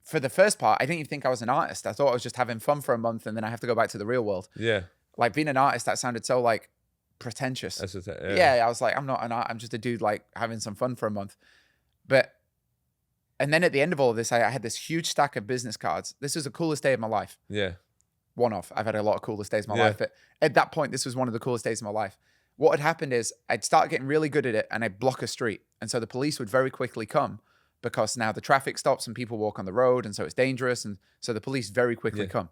for the first part, I didn't even think I was an artist. I thought I was just having fun for a month and then I have to go back to the real world. Yeah. Like being an artist, that sounded so like pretentious. That's what, Yeah, I was like, I'm not an art. I'm just a dude like having some fun for a month. And then at the end of all of this, I had this huge stack of business cards. This was the coolest day of my life. Yeah. One off. I've had a lot of coolest days of my Yeah. life. But at that point, this was one of the coolest days of my life. What had happened is I'd start getting really good at it and I'd block a street. And so the police would very quickly come because now the traffic stops and people walk on the road. And so it's dangerous. And so the police very quickly Yeah. come.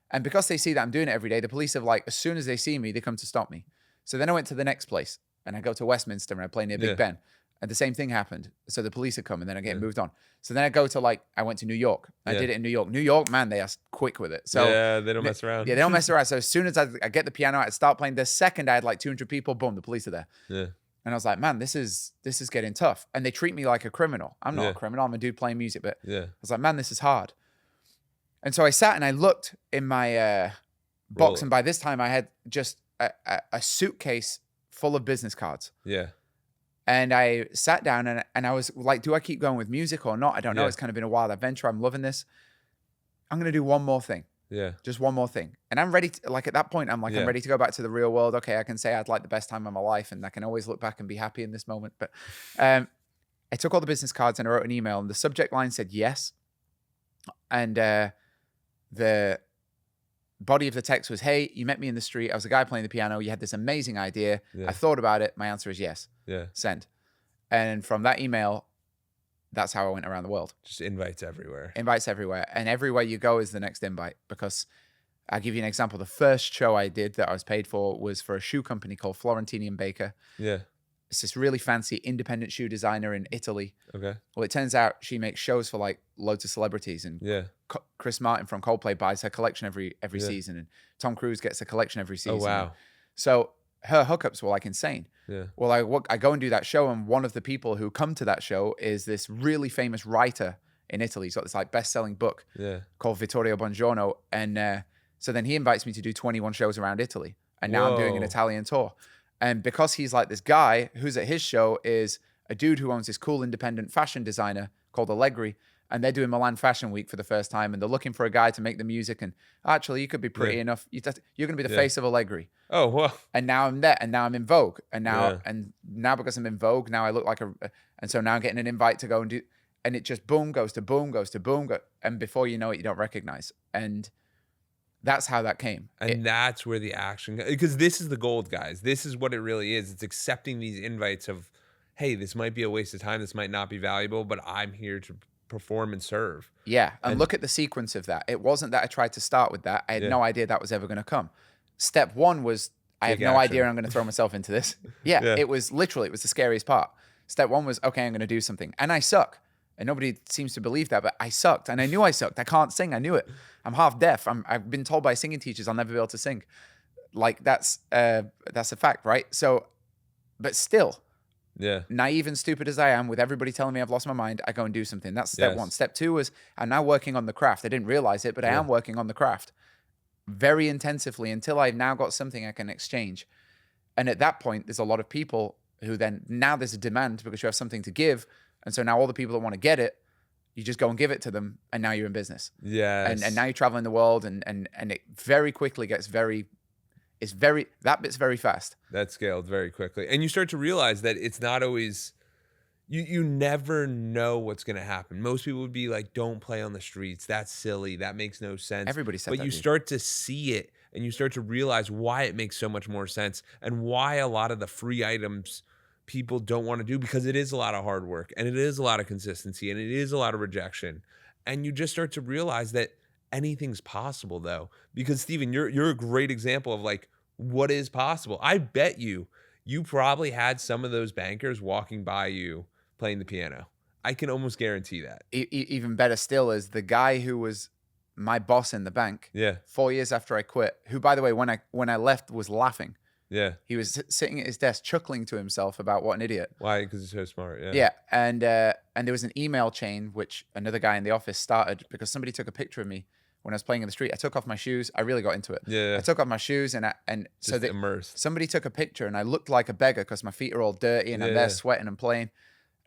And because they see that I'm doing it every day, the police have like, as soon as they see me, they come to stop me. So then I went to the next place and I go to Westminster and I play near Big Yeah. Ben. And the same thing happened. So the police had come and then I get moved on. So then I go to I went to New York. I Yeah. did it in New York. New York, man, they are quick with it. So yeah, they don't mess around. yeah, they don't mess around. So as soon as I get the piano, I start playing. The second I had like 200 people, boom, the police are there. Yeah. And I was like, man, this is getting tough. And they treat me like a criminal. I'm not Yeah. a criminal. I'm a dude playing music. But Yeah. I was like, man, this is hard. And so I sat and I looked in my box. Roll. And by this time I had just a suitcase full of business cards. Yeah. And I sat down and I was like, do I keep going with music or not? I don't know. Yeah. It's kind of been a wild adventure. I'm loving this. I'm going to do one more thing. Yeah. Just one more thing. And I'm ready to, like, at that point, I'm like, Yeah. I'm ready to go back to the real world. Okay, I can say I had like the best time of my life and I can always look back and be happy in this moment. But I took all the business cards and I wrote an email and the subject line said yes. And the body of the text was, hey, you met me in the street. I was a guy playing the piano. You had this amazing idea. Yeah. I thought about it. My answer is yes. Yeah. Send. And from that email, that's how I went around the world. Just invites everywhere. Invites everywhere. And everywhere you go is the next invite. Because I'll give you an example. The first show I did that I was paid for was for a shoe company called Florentini & Baker. Yeah. It's this really fancy independent shoe designer in Italy. Okay. Well, it turns out she makes shows for like loads of celebrities. And Yeah. Chris Martin from Coldplay buys her collection every Yeah. season. And Tom Cruise gets a collection every season. Oh, wow. So her hookups were like insane. Yeah. Well, I go and do that show, and one of the people who come to that show is this really famous writer in Italy. He's got this like best-selling book Yeah. called Vittorio Bongiorno, and so then he invites me to do 21 shows around Italy, and now I'm doing an Whoa. Italian tour. And because he's like this guy who's at his show is a dude who owns this cool independent fashion designer called Allegri, and they're doing Milan Fashion Week for the first time, and they're looking for a guy to make the music. And actually, you could be pretty Yeah. enough. You're going to be the Yeah. face of Allegri. Oh, well. And now I'm there, and now I'm in Vogue, and now Yeah. because I'm in Vogue, now I look like and so now I'm getting an invite to go and do, and it just boom goes to boom goes to boom, and before you know it, you don't recognize, and that's how that came. And that's where the action, because this is the gold, guys. This is what it really is. It's accepting these invites of, hey, this might be a waste of time. This might not be valuable, but I'm here to perform and serve. Yeah, and look at the sequence of that. It wasn't that I tried to start with that. I had Yeah. no idea that was ever going to come. Step one was I have Take no idea action. I'm going to throw myself into this. Yeah, Yeah. it was the scariest part. Step one was, okay, I'm going to do something. And I suck. And nobody seems to believe that, but I sucked. And I knew I sucked. I can't sing. I knew it. I'm half deaf. I've been told by singing teachers I'll never be able to sing. Like that's a fact, right? So, but still, Yeah. naive and stupid as I am, with everybody telling me I've lost my mind, I go and do something. That's step one. Step two was I'm now working on the craft. I didn't realize it, but I am working on the craft very intensively until I've now got something I can exchange. And at that point, there's a lot of people who then, now there's a demand because you have something to give. And so now all the people that want to get it, you just go and give it to them. And now you're in business. Yes. And now you're traveling the world and it very quickly gets that bit's very fast. That scaled very quickly. And you start to realize that it's not always, you never know what's going to happen. Most people would be like, don't play on the streets. That's silly. That makes no sense. Everybody said but that. But you start to see it and you start to realize why it makes so much more sense and why a lot of the free items people don't want to do, because it is a lot of hard work and it is a lot of consistency and it is a lot of rejection. And you just start to realize that anything's possible though, because Steven, you're a great example of like what is possible. I bet you probably had some of those bankers walking by you playing the piano. I can almost guarantee that. Even better still is the guy who was my boss in the bank. Yeah. 4 years after I quit, who, by the way, when I left was laughing. Yeah. He was sitting at his desk chuckling to himself about what an idiot. Why? Because he's so smart. Yeah. Yeah. And there was an email chain which another guy in the office started because somebody took a picture of me when I was playing in the street. I took off my shoes. I really got into it. Yeah. I took off my shoes and so immersed. Somebody took a picture and I looked like a beggar because my feet are all dirty and I'm there sweating and playing.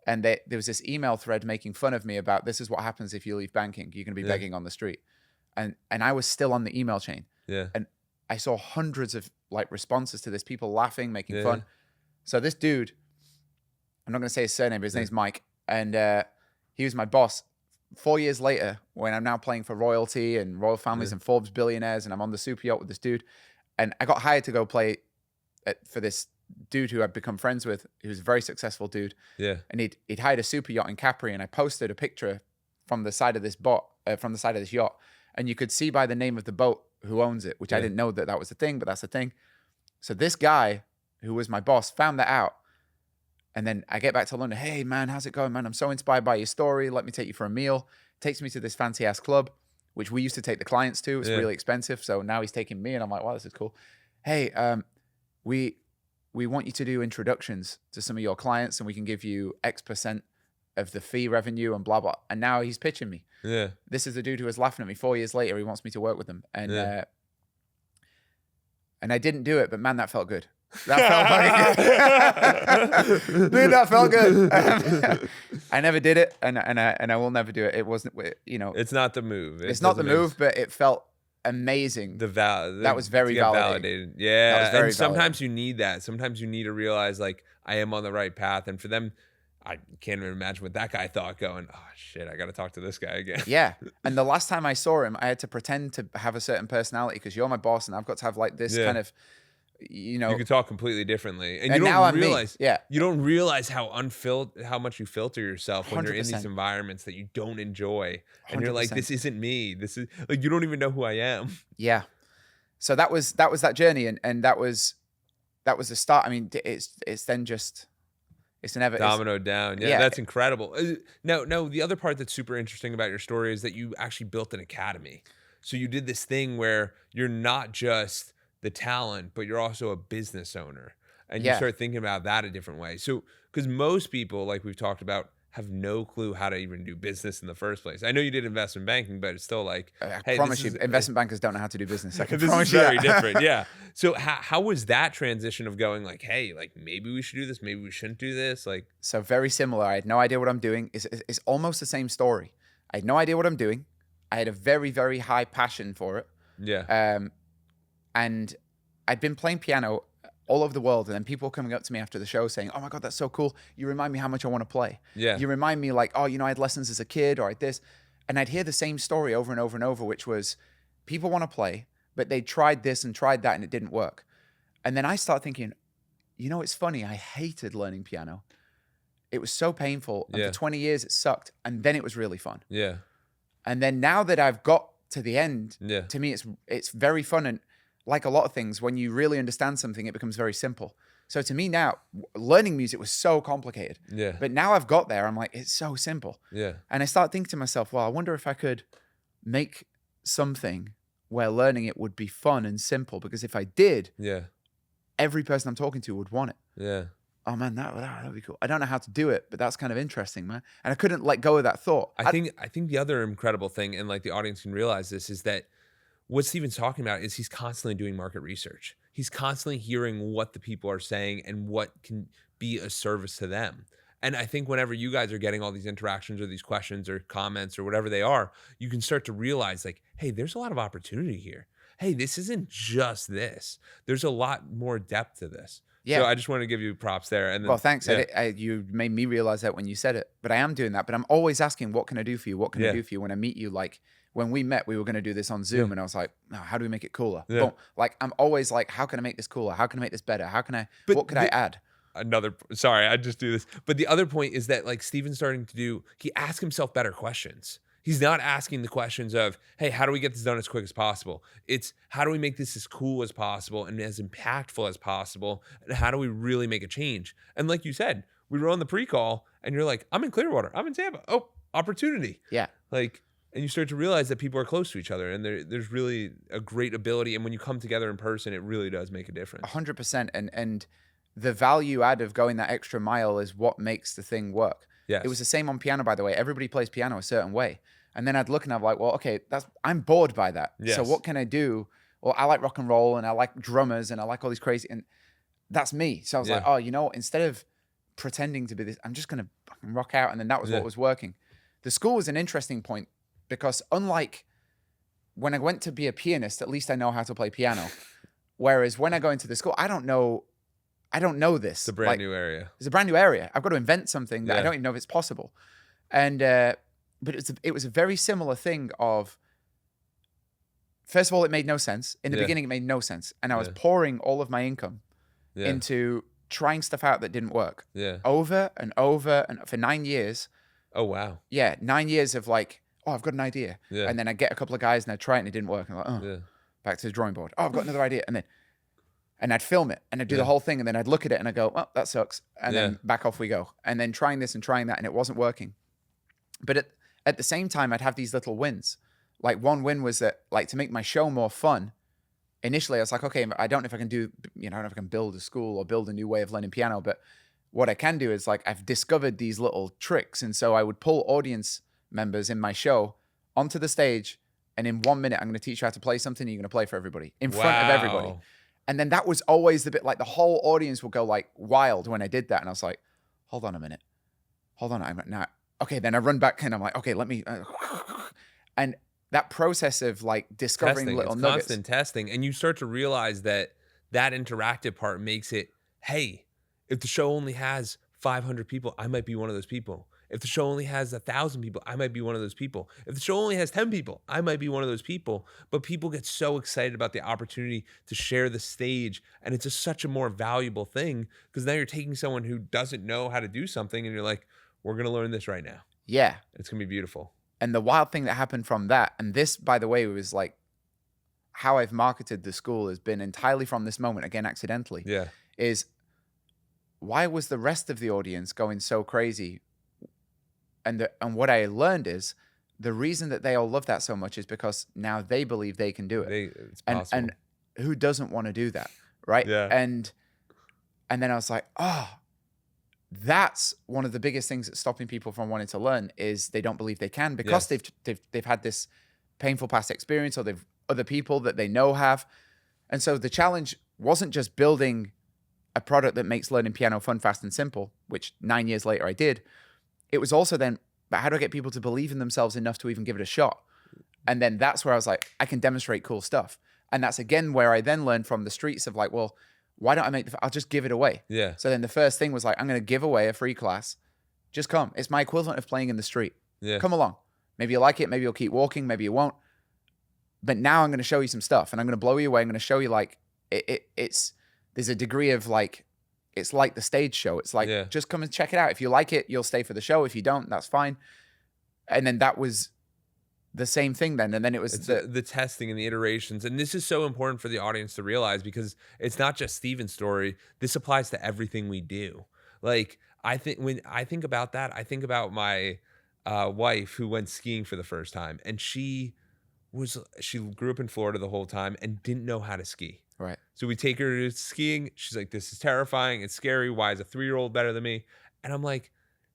And there was this email thread making fun of me about this is what happens if you leave banking. You're going to be begging on the street. And I was still on the email chain. Yeah. And I saw hundreds of like responses to this, people laughing, making fun. So this dude, I'm not going to say his surname, but his name's Mike. And he was my boss. 4 years later, when I'm now playing for royalty and royal families and Forbes billionaires, and I'm on the super yacht with this dude, and I got hired to go play for this dude who I'd become friends with, who was a very successful dude. Yeah. And he'd hired a super yacht in Capri, and I posted a picture from the side of this yacht, and you could see by the name of the boat who owns it, which I didn't know that was a thing, but that's the thing. So this guy who was my boss found that out. And then I get back to London. Hey, man, how's it going, man? I'm so inspired by your story. Let me take you for a meal. Takes me to this fancy-ass club, which we used to take the clients to. It's really expensive. So now he's taking me, and I'm like, wow, this is cool. Hey, we want you to do introductions to some of your clients, and we can give you X% of the fee revenue and blah, blah. And now he's pitching me. Yeah. This is the dude who was laughing at me 4 years later. He wants me to work with him. And I didn't do it, but man, that felt good. That felt fucking good. Dude, that felt good. I never did it, and I will never do it. It wasn't, It's not the move. It's not the move, but it felt amazing. That was very validated. Yeah. That was very and sometimes you need that. Sometimes you need to realize like I am on the right path. And for them, I can't even imagine what that guy thought going, oh shit, I got to talk to this guy again. Yeah. And the last time I saw him, I had to pretend to have a certain personality because you're my boss and I've got to have like this kind of, you could talk completely differently, and you don't realize, you don't realize how much you filter yourself when you're in these environments that you don't enjoy, and 100%. You're like, this isn't me. This is like you don't even know who I am. Yeah. So that was that journey, and that was the start. I mean, it's then just it's never dominoed down. Yeah, that's incredible. No, the other part that's super interesting about your story is that you actually built an academy. So you did this thing where you're not just the talent, but you're also a business owner, and you start thinking about that a different way. So, because most people, like we've talked about, have no clue how to even do business in the first place. I know you did investment banking, but it's still like, I promise you, investment bankers don't know how to do business. I can this promise is you very that. different. Yeah. So how was that transition of going like, hey, like maybe we should do this, maybe we shouldn't do this? Like, so very similar. I had no idea what I'm doing. It's almost the same story. I had no idea what I'm doing. I had a very, very high passion for it. Yeah. And I'd been playing piano all over the world, and then people coming up to me after the show saying, oh my God, that's so cool. You remind me how much I want to play. Yeah. You remind me like, oh, I had lessons as a kid or I had this. And I'd hear the same story over and over and over, which was people want to play, but they tried this and tried that and it didn't work. And then I start thinking, it's funny. I hated learning piano. It was so painful. And for 20 years it sucked. And then it was really fun. Yeah. And then now that I've got to the end, to me, it's very fun. And like a lot of things, when you really understand something, it becomes very simple. So to me now, learning music was so complicated. Yeah. But now I've got there, I'm like, it's so simple. Yeah. And I start thinking to myself, well, I wonder if I could make something where learning it would be fun and simple. Because if I did, Yeah. every person I'm talking to would want it. Yeah. Oh man, that'd be cool. I don't know how to do it, but that's kind of interesting, man. And I couldn't let go of that thought. I think the other incredible thing, and like the audience can realize this, is that what Steven's talking about is he's constantly doing market research. He's constantly hearing what the people are saying and what can be a service to them. And I think whenever you guys are getting all these interactions or these questions or comments or whatever they are, you can start to realize like, hey, there's a lot of opportunity here. Hey, this isn't just this. There's a lot more depth to this. Yeah. So I just want to give you props there. And then, well, thanks. Yeah. You made me realize that when you said it, but I am doing that. But I'm always asking, what can I do for you? What can I Yeah. do for you when I meet you? Like when we met, we were going to do this on Zoom, Yeah. and I was like, oh, how do we make it cooler? Yeah. Boom. Like I'm always like, how can I make this cooler? How can I make this better? How can I? But What could I add? Sorry, I just do this. But the other point is that like Steven's starting to do, he asks himself better questions. He's not asking the questions of, hey, how do we get this done as quick as possible? It's how do we make this as cool as possible and as impactful as possible? And how do we really make a change? And like you said, we were on the pre-call and you're like, I'm in Clearwater. I'm in Tampa. Oh, opportunity. Yeah. Like, and you start to realize that people are close to each other and there's really a great ability. And when you come together in person, it really does make a difference. 100%. And the value add of going that extra mile is what makes the thing work. Yes. It was the same on piano, by the way. Everybody plays piano a certain way. And then I'd look and I'm like, well, okay, I'm bored by that. Yes. So what can I do? Well, I like rock and roll and I like drummers and I like all these crazy, and that's me. So I was like, oh, you know what? Instead of pretending to be this, I'm just going to fucking rock out. And then that was what was working. The school was an interesting point because unlike when I went to be a pianist, at least I know how to play piano. Whereas when I go into the school, I don't know this. It's a brand new area. It's a brand new area. I've got to invent something that I don't even know if it's possible. And, but it was a very similar thing of, first of all, it made no sense. In the beginning, it made no sense. And I was pouring all of my income into trying stuff out that didn't work. Over and over and for 9 years. Oh, wow. Yeah, 9 years of like, oh, I've got an idea. And then I get a couple of guys and I try it and it didn't work. And I'm like, back to the drawing board. Oh, I've got another idea. And I'd film it and I'd do the whole thing. And then I'd look at it and I'd go, oh, that sucks. And then back off we go. And then trying this and trying that and it wasn't working. But at the same time, I'd have these little wins. Like one win was that, like, to make my show more fun, initially I was like, okay, I don't know if I can do, I don't know if I can build a school or build a new way of learning piano, but what I can do is like, I've discovered these little tricks. And so I would pull audience members in my show onto the stage. And in 1 minute, I'm going to teach you how to play something. And you're going to play for everybody in front of everybody. And then that was always the bit, like the whole audience would go like wild when I did that. And I was like, hold on a minute. Hold on. I'm now. Okay. Then I run back and I'm like, okay, let me, and that process of like discovering little nuggets. Constant testing. And you start to realize that interactive part makes it, hey, if the show only has 500 people, I might be one of those people. If the show only has 1,000 people, I might be one of those people. If the show only has 10 people, I might be one of those people. But people get so excited about the opportunity to share the stage. And it's just such a more valuable thing because now you're taking someone who doesn't know how to do something and you're like, we're going to learn this right now. Yeah. It's going to be beautiful. And the wild thing that happened from that, and this, by the way, was like how I've marketed the school has been entirely from this moment, again, accidentally, is why was the rest of the audience going so crazy? And what I learned is the reason that they all love that so much is because now they believe they can do it. It's possible. And who doesn't want to do that, right? Yeah. And then I was like, oh, that's one of the biggest things that's stopping people from wanting to learn is they don't believe they can because they've had this painful past experience or they've other people that they know have. And so the challenge wasn't just building a product that makes learning piano fun, fast, and simple, which 9 years later I did. It was also then, but how do I get people to believe in themselves enough to even give it a shot? And then that's where I was like, I can demonstrate cool stuff. And that's again where I then learned from the streets of like, well, why don't I'll just give it away. Yeah. So then the first thing was like, I'm going to give away a free class. Just come. It's my equivalent of playing in the street. Yeah. Come along. Maybe you like it. Maybe you'll keep walking. Maybe you won't. But now I'm going to show you some stuff and I'm going to blow you away. I'm going to show you like, there's a degree of like, it's like the stage show. It's like, just come and check it out. If you like it, you'll stay for the show. If you don't, that's fine. And then that was the same thing then. And then it was It's the testing and the iterations. And this is so important for the audience to realize, because it's not just Steven's story. This applies to everything we do. Like, I think when I think about that, I think about my wife who went skiing for the first time, and she grew up in Florida the whole time and didn't know how to ski. right. So we take her to skiing. She's like, this is terrifying. It's scary. Why is a 3-year-old better than me? And I'm like,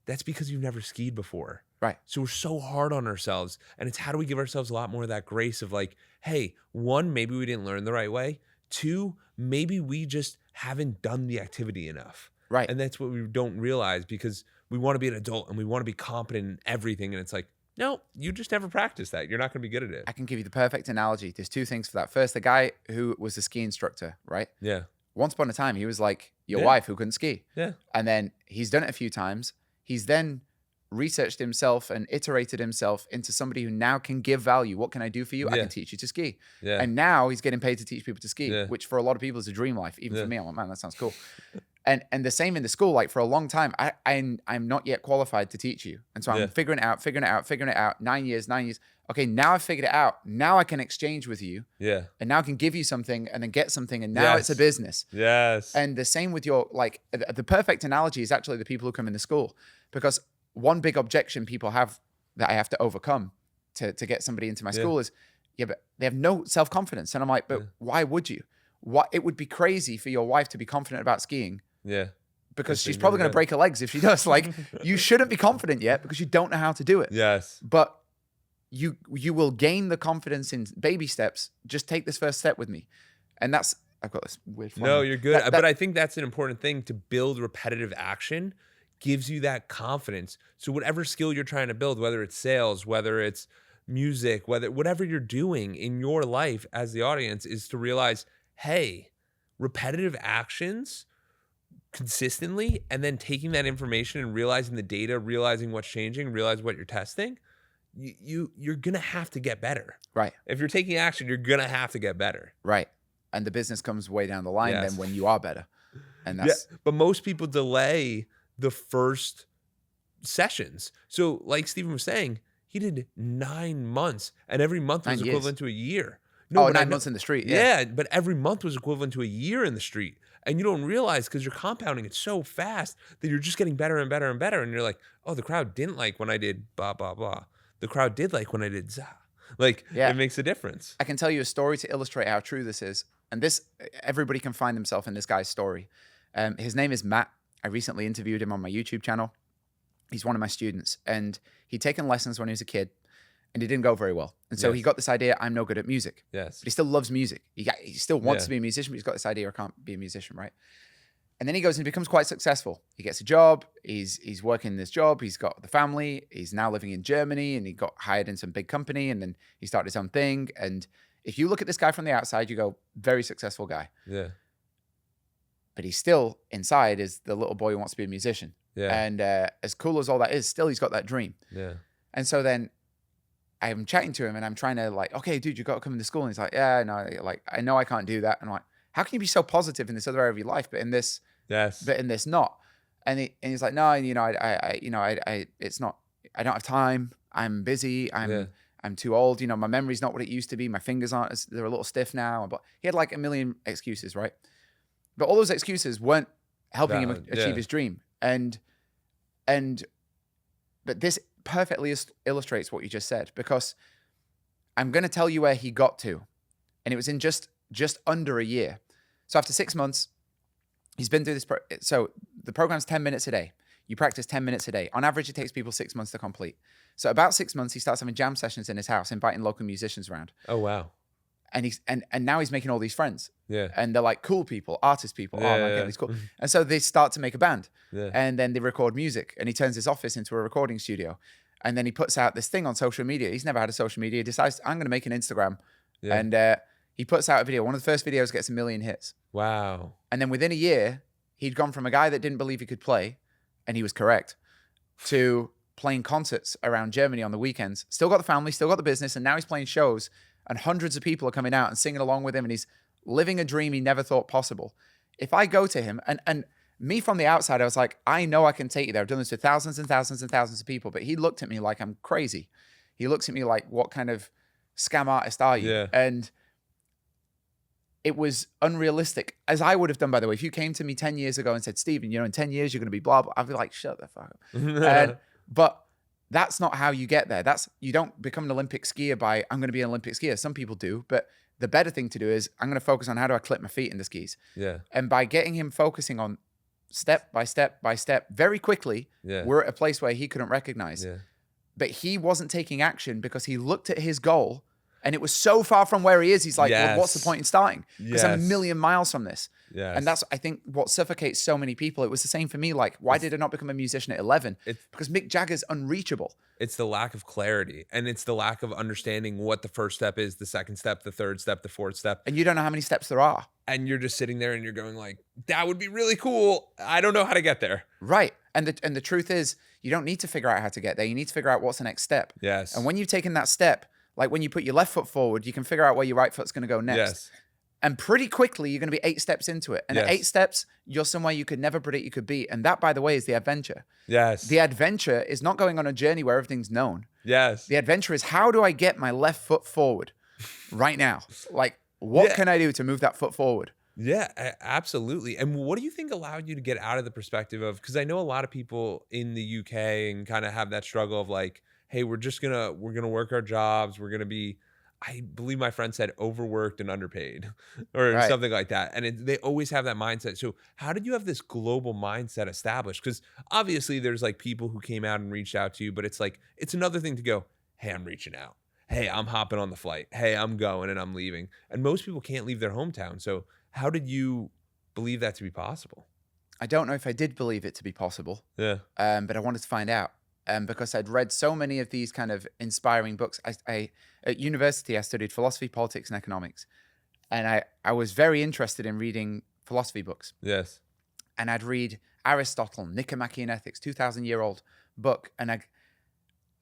that's because you've never skied before. Right. So we're so hard on ourselves. And it's how do we give ourselves a lot more of that grace of like, hey, 1, maybe we didn't learn the right way. 2, maybe we just haven't done the activity enough. Right. And that's what we don't realize, because we want to be an adult and we want to be competent in everything. And it's like, no, you just never practice that. You're not going to be good at it. I can give you the perfect analogy. There's 2 things for that. First, the guy who was the ski instructor, right? Yeah. Once upon a time, he was like your Yeah. wife who couldn't ski. Yeah. And then he's done it a few times. He's then researched himself and iterated himself into somebody who now can give value. What can I do for you? I Yeah. can teach you to ski. Yeah. And now he's getting paid to teach people to ski, Yeah. which for a lot of people is a dream life. Even Yeah. for me, I'm like, man, that sounds cool. And the same in the school. Like for a long time, I'm not yet qualified to teach you, and so I'm Yeah. figuring it out. 9 years. Okay, now I've figured it out. Now I can exchange with you, Yeah. and now I can give you something, and then get something, and now it's a Yes. business. Yes. And the same with your, like, the perfect analogy is actually the people who come in the school, because one big objection people have that I have to overcome to get somebody into my school is, yeah, but they have no self-confidence. And I'm like, but why would you? It would be crazy for your wife to be confident about skiing, Yeah. because If she's they've probably never going to done it. break her legs if she does. Like, you shouldn't be confident yet because you don't know how to do it. Yes. But you will gain the confidence in baby steps. Just take this first step with me. And that's, I've got this weird No, phone. you're good. That- But I think that's an important thing, to build repetitive action gives you that confidence. So whatever skill you're trying to build, whether it's sales, whether it's music, whatever you're doing in your life as the audience, is to realize, hey, repetitive actions consistently, and then taking that information and realizing the data, realizing what's changing, realize what you're testing, you're gonna have to get better. Right. If you're taking action, you're gonna have to get better. Right. And the business comes way down the line Yes. then when you are better. And that's, But most people delay the first sessions. So like Steven was saying, he did 9 months, and every month was 9 years. equivalent to a year. oh, but I 9 know- months in the street. Yeah, but every month was equivalent to a year in the street. And you don't realize, because you're compounding it so fast that you're just getting better and better and better. And you're like, oh, the crowd didn't like when I did blah, blah, blah. The crowd did like when I did za. Like, Yeah. it makes a difference. I can tell you a story to illustrate how true this is. And this, everybody can find themselves in this guy's story. His name is Matt. I recently interviewed him on my YouTube channel. He's one of my students, and he'd taken lessons when he was a kid, and it didn't go very well. And so Yes. he got this idea, I'm no good at music. Yes. But he still loves music. He still wants Yeah. to be a musician, but he's got this idea, I can't be a musician, right? And then he goes and becomes quite successful. He gets a job. He's working this job. He's got the family. He's now living in Germany, and he got hired in some big company, and then he started his own thing. And if you look at this guy from the outside, you go, very successful guy. Yeah. But he still inside is the little boy who wants to be a musician. Yeah. And as cool as all that is, still he's got that dream. Yeah. And so then I'm chatting to him, and I'm trying to like, okay, dude, you got to come to school. And he's like, yeah, no, like, I know I can't do that. And I'm like, how can you be so positive in this other area of your life, but in this Yes. not? And he's like, no, it's not, I don't have time. I'm busy. I'm too old. My memory's not what it used to be. My fingers aren't, they're a little stiff now. But he had like a million excuses, right? But all those excuses weren't helping him Valid, achieve yeah. his dream. But this perfectly illustrates what you just said, because I'm going to tell you where he got to. And it was in just under a year. So after 6 months, he's been through this. So the program's 10 minutes a day. You practice 10 minutes a day. On average, it takes people 6 months to complete. So about 6 months, he starts having jam sessions in his house, inviting local musicians around. Oh, wow. And now he's making all these friends. Yeah. And they're like cool people, artist people. Yeah, Oh my yeah. God, he's cool. And so they start to make a band. Yeah. And then they record music. And he turns his office into a recording studio. And then he puts out this thing on social media. He's never had a social media. He decides, I'm going to make an Instagram. Yeah. And he puts out a video. One of the first videos gets 1 million hits. Wow. And then within a year, he'd gone from a guy that didn't believe he could play, and he was correct, to playing concerts around Germany on the weekends. Still got the family, still got the business, and now he's playing shows, and hundreds of people are coming out and singing along with him, and he's living a dream he never thought possible. If I go to him, and me from the outside, I was like, I know I can take you there. I've done this to thousands and thousands and thousands of people, but he looked at me like I'm crazy. he looks at me like, what kind of scam artist are you? Yeah. And it was unrealistic, as I would have done, by the way. If you came to me 10 years ago and said, Stephen, in 10 years, you're going to be blah, blah, I'd be like, shut the fuck up. But that's not how you get there. You don't become an Olympic skier by, I'm going to be an Olympic skier. Some people do, but the better thing to do is I'm going to focus on how do I clip my feet in the skis. Yeah. And by getting him focusing on step by step by step, very quickly, we're at a place where he couldn't recognize. Yeah. But he wasn't taking action because he looked at his goal and it was so far from where he is. He's like, well, what's the point in starting? Because I'm a million miles from this. Yes. And that's, I think, what suffocates so many people. It was the same for me. Like, why did I not become a musician at 11? Because Mick Jagger's unreachable. It's the lack of clarity, and it's the lack of understanding what the first step is, the second step, the third step, the fourth step. And you don't know how many steps there are. And you're just sitting there and you're going like, that would be really cool. I don't know how to get there. Right. And the truth is, you don't need to figure out how to get there. You need to figure out what's the next step. Yes. And when you've taken that step, like when you put your left foot forward, you can figure out where your right foot's going to go next. Yes. And pretty quickly, you're going to be 8 steps into it. And at 8 steps, you're somewhere you could never predict you could be. And that, by the way, is the adventure. Yes. The adventure is not going on a journey where everything's known. Yes. The adventure is, how do I get my left foot forward right now? Like, what can I do to move that foot forward? Yeah, absolutely. And what do you think allowed you to get out of the perspective of, because I know a lot of people in the UK and kind of have that struggle of like, hey, we're gonna work our jobs. We're gonna be, I believe my friend said, overworked and underpaid or something like that. And they always have that mindset. So how did you have this global mindset established? Because obviously there's like people who came out and reached out to you, but it's like, it's another thing to go, hey, I'm reaching out. Hey, I'm hopping on the flight. Hey, I'm going and I'm leaving. And most people can't leave their hometown. So how did you believe that to be possible? I don't know if I did believe it to be possible. Yeah. But I wanted to find out. Because I'd read so many of these kind of inspiring books. At university, I studied philosophy, politics, and economics. And I was very interested in reading philosophy books. Yes. And I'd read Aristotle, Nicomachean Ethics, 2,000-year-old book. And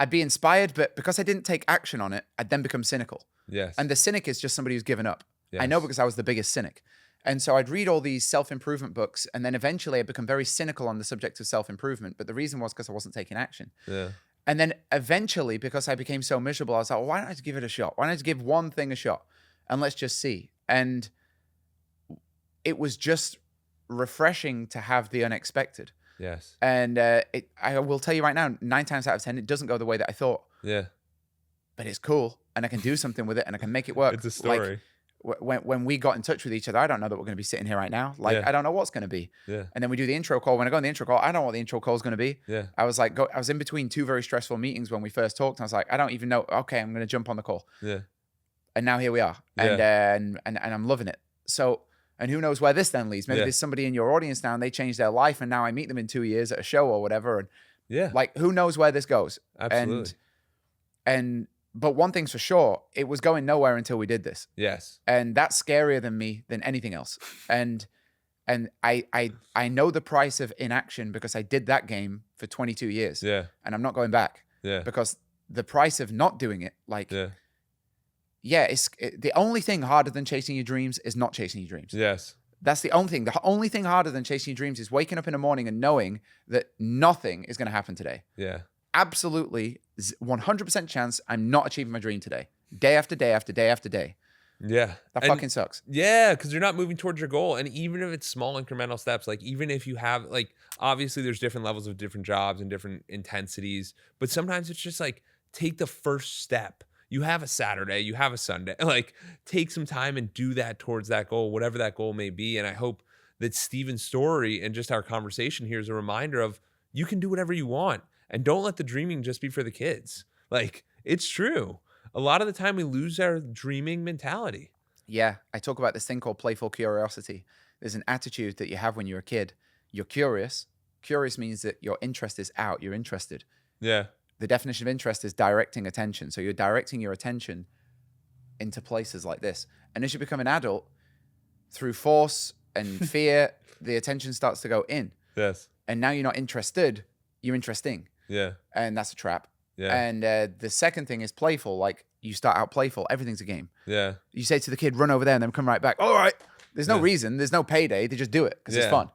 I'd be inspired, but because I didn't take action on it, I'd then become cynical. Yes. And the cynic is just somebody who's given up. Yes. I know, because I was the biggest cynic. And so I'd read all these self-improvement books, and then eventually I'd become very cynical on the subject of self-improvement. But the reason was because I wasn't taking action. Yeah. And then eventually, because I became so miserable, I was like, well, why don't I just give it a shot? Why don't I just give one thing a shot? And let's just see. And it was just refreshing to have the unexpected. Yes. And I will tell you right now, 9 times out of 10, it doesn't go the way that I thought. Yeah. But it's cool, and I can do something with it, and I can make it work. It's a story. Like, when we got in touch with each other, I don't know that we're going to be sitting here right now. Like, I don't know what's going to be. Yeah. And then we do the intro call. When I go on the intro call, I don't know what the intro call is going to be. Yeah. I was like, I was in between 2 very stressful meetings when we first talked. And I was like, I don't even know. Okay, I'm going to jump on the call. Yeah. And now here we are. And I'm loving it. So, and who knows where this then leads? Maybe there's somebody in your audience now and they change their life, and now I meet them in 2 years at a show or whatever. And like, who knows where this goes? Absolutely. But one thing's for sure, it was going nowhere until we did this. Yes. And that's scarier than me than anything else. And I know the price of inaction because I did that game for 22 years. Yeah. And I'm not going back. Yeah. Because the price of not doing it, like, the only thing harder than chasing your dreams is not chasing your dreams. Yes. That's the only thing. The only thing harder than chasing your dreams is waking up in the morning and knowing that nothing is going to happen today. Yeah. Absolutely 100% chance I'm not achieving my dream today. Day after day after day after day. Yeah. That fucking sucks. Yeah, because you're not moving towards your goal. And even if it's small incremental steps, like even if you have, like, obviously there's different levels of different jobs and different intensities, but sometimes it's just like, take the first step. You have a Saturday, you have a Sunday, like take some time and do that towards that goal, whatever that goal may be. And I hope that Stephen's story and just our conversation here is a reminder of you can do whatever you want. And don't let the dreaming just be for the kids. Like, it's true. A lot of the time we lose our dreaming mentality. Yeah. I talk about this thing called playful curiosity. There's an attitude that you have when you're a kid. You're curious. Curious means that your interest is out. You're interested. Yeah. The definition of interest is directing attention. So you're directing your attention into places like this. And as you become an adult, through force and fear, the attention starts to go in. Yes. And now you're not interested. You're interesting. Yeah. And that's a trap. Yeah. And the second thing is playful. Like, you start out playful. Everything's a game. Yeah. You say to the kid, run over there, and then come right back. All right. There's no reason. There's no payday. They just do it because it's fun.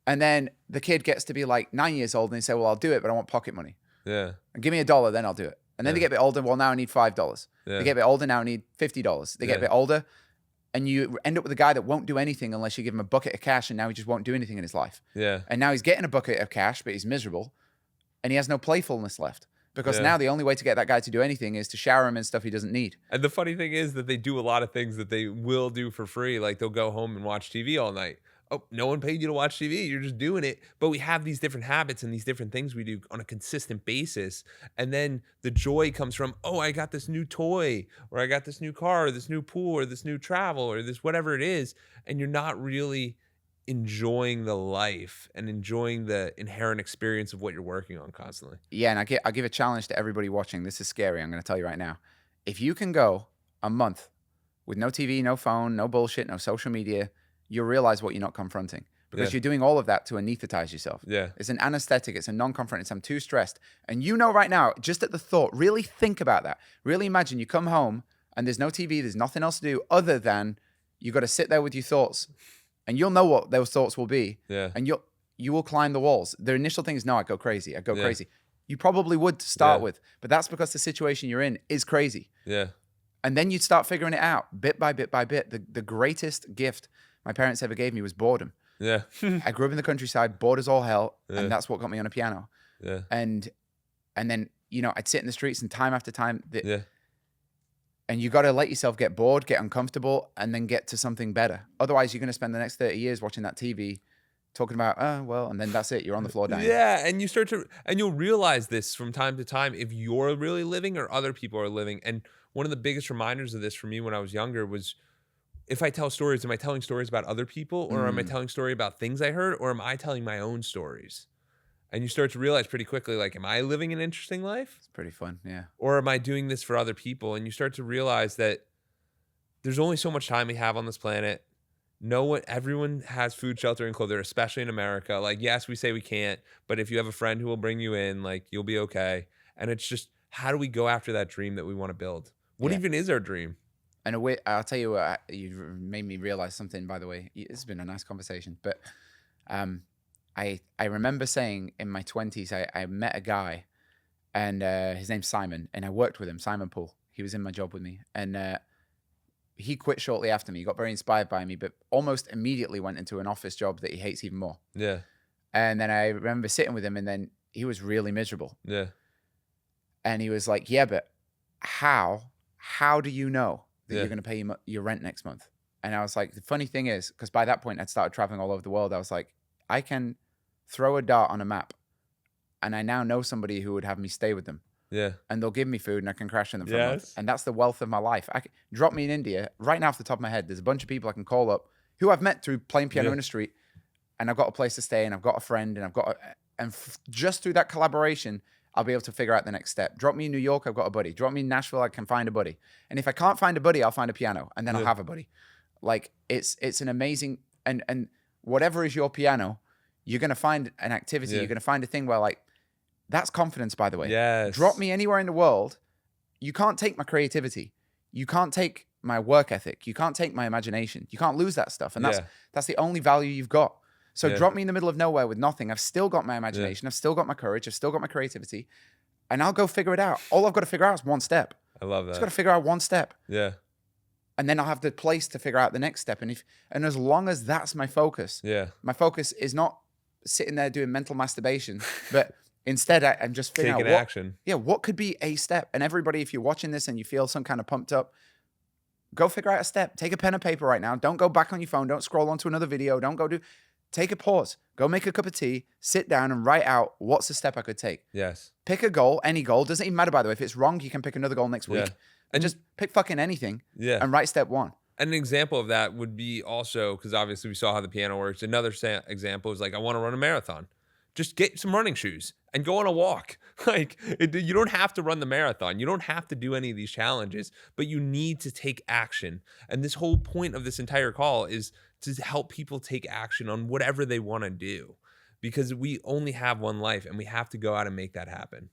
And then the kid gets to be like 9 years old and they say, well, I'll do it, but I want pocket money. Yeah. And give me $1, then I'll do it. And then they get a bit older. Well, now I need $5. Yeah. They get a bit older. Now I need $50. They get a bit older. And you end up with a guy that won't do anything unless you give him a bucket of cash, and now he just won't do anything in his life. Yeah. And now he's getting a bucket of cash, but he's miserable, and he has no playfulness left. Because now the only way to get that guy to do anything is to shower him in stuff he doesn't need. And the funny thing is that they do a lot of things that they will do for free. Like they'll go home and watch TV all night. Oh, no one paid you to watch TV. You're just doing it. But we have these different habits and these different things we do on a consistent basis. And then the joy comes from, oh, I got this new toy, or I got this new car, or this new pool, or this new travel, or this whatever it is. And you're not really enjoying the life and enjoying the inherent experience of what you're working on constantly. Yeah, and I give a challenge to everybody watching. This is scary. I'm going to tell you right now. If you can go a month with no TV, no phone, no bullshit, no social media, you'll realize what you're not confronting. Because you're doing all of that to anesthetize yourself. Yeah. It's an anesthetic. It's a non-confront. It's I'm too stressed. And you know right now, just at the thought, really think about that. Really imagine you come home and there's no TV, there's nothing else to do other than you got to sit there with your thoughts. And you'll know what those thoughts will be. Yeah. And you will climb the walls. The initial thing is, no, I go crazy. Crazy. You probably would to start with, but that's because the situation you're in is crazy. Yeah. And then you'd start figuring it out bit by bit by bit. The greatest gift my parents ever gave me was boredom. Yeah. I grew up in the countryside, bored as all hell, and that's what got me on a piano. Yeah. And then, I'd sit in the streets and time after time. Yeah. And you got to let yourself get bored, get uncomfortable, and then get to something better. Otherwise, you're going to spend the next 30 years watching that TV, talking about, and then that's it. You're on the floor dying. Yeah, and you'll realize this from time to time if you're really living or other people are living. And one of the biggest reminders of this for me when I was younger was, if I tell stories, am I telling stories about other people, or am I telling story about things I heard, or am I telling my own stories? And you start to realize pretty quickly, like, am I living an interesting life? It's pretty fun, yeah. Or am I doing this for other people? And you start to realize that there's only so much time we have on this planet. Everyone has food, shelter, and clothing, especially in America. Like, yes, we say we can't, but if you have a friend who will bring you in, like, you'll be okay. And it's just, how do we go after that dream that we want to build? What even is our dream? And I'll tell you what, you made me realize something, by the way. It's been a nice conversation, but I remember saying in my 20s, I met a guy, and his name's Simon, and I worked with him, Simon Poole. He was in my job with me, and he quit shortly after me. He got very inspired by me, but almost immediately went into an office job that he hates even more. Yeah. And then I remember sitting with him, and then he was really miserable. Yeah. And he was like, yeah, but how do you know that you're going to pay your rent next month? And I was like, the funny thing is, because by that point I'd started traveling all over the world, I was like, I can throw a dart on a map, and I now know somebody who would have me stay with them. Yeah. And they'll give me food, and I can crash in them for a month. And that's the wealth of my life. Drop me in India right now off the top of my head. There's a bunch of people I can call up who I've met through playing piano in the street, and I've got a place to stay, and I've got a friend, and just through that collaboration, I'll be able to figure out the next step. Drop me in New York, I've got a buddy. Drop me in Nashville, I can find a buddy. And if I can't find a buddy, I'll find a piano, and then I'll have a buddy. Like, it's an amazing, and whatever is your piano, you're going to find an activity. You're going to find a thing where, like, that's confidence, by the way. Yes. Drop me anywhere in the world. You can't take my creativity. You can't take my work ethic. You can't take my imagination. You can't lose that stuff. And that's the only value you've got. So drop me in the middle of nowhere with nothing. I've still got my imagination. I've still got my courage. I've still got my creativity. And I'll go figure it out. All I've got to figure out is one step. I love that. I've got to figure out one step. Yeah. And then I'll have the place to figure out the next step. And as long as that's my focus, my focus is not sitting there doing mental masturbation, but instead I'm just figuring out action. Yeah, what could be a step? And everybody, if you're watching this and you feel some kind of pumped up, go figure out a step. Take a pen and paper right now. Don't go back on your phone. Don't scroll onto another video. Take a pause. Go make a cup of tea. Sit down and write out what's the step I could take. Yes. Pick a goal, any goal. Doesn't even matter, by the way. If it's wrong, you can pick another goal next week. And just pick fucking anything and write step one. An example of that would be also, because obviously we saw how the piano works. Another example is like, I want to run a marathon. Just get some running shoes and go on a walk. Like, you don't have to run the marathon. You don't have to do any of these challenges, but you need to take action. And this whole point of this entire call is to help people take action on whatever they want to do, because we only have one life and we have to go out and make that happen.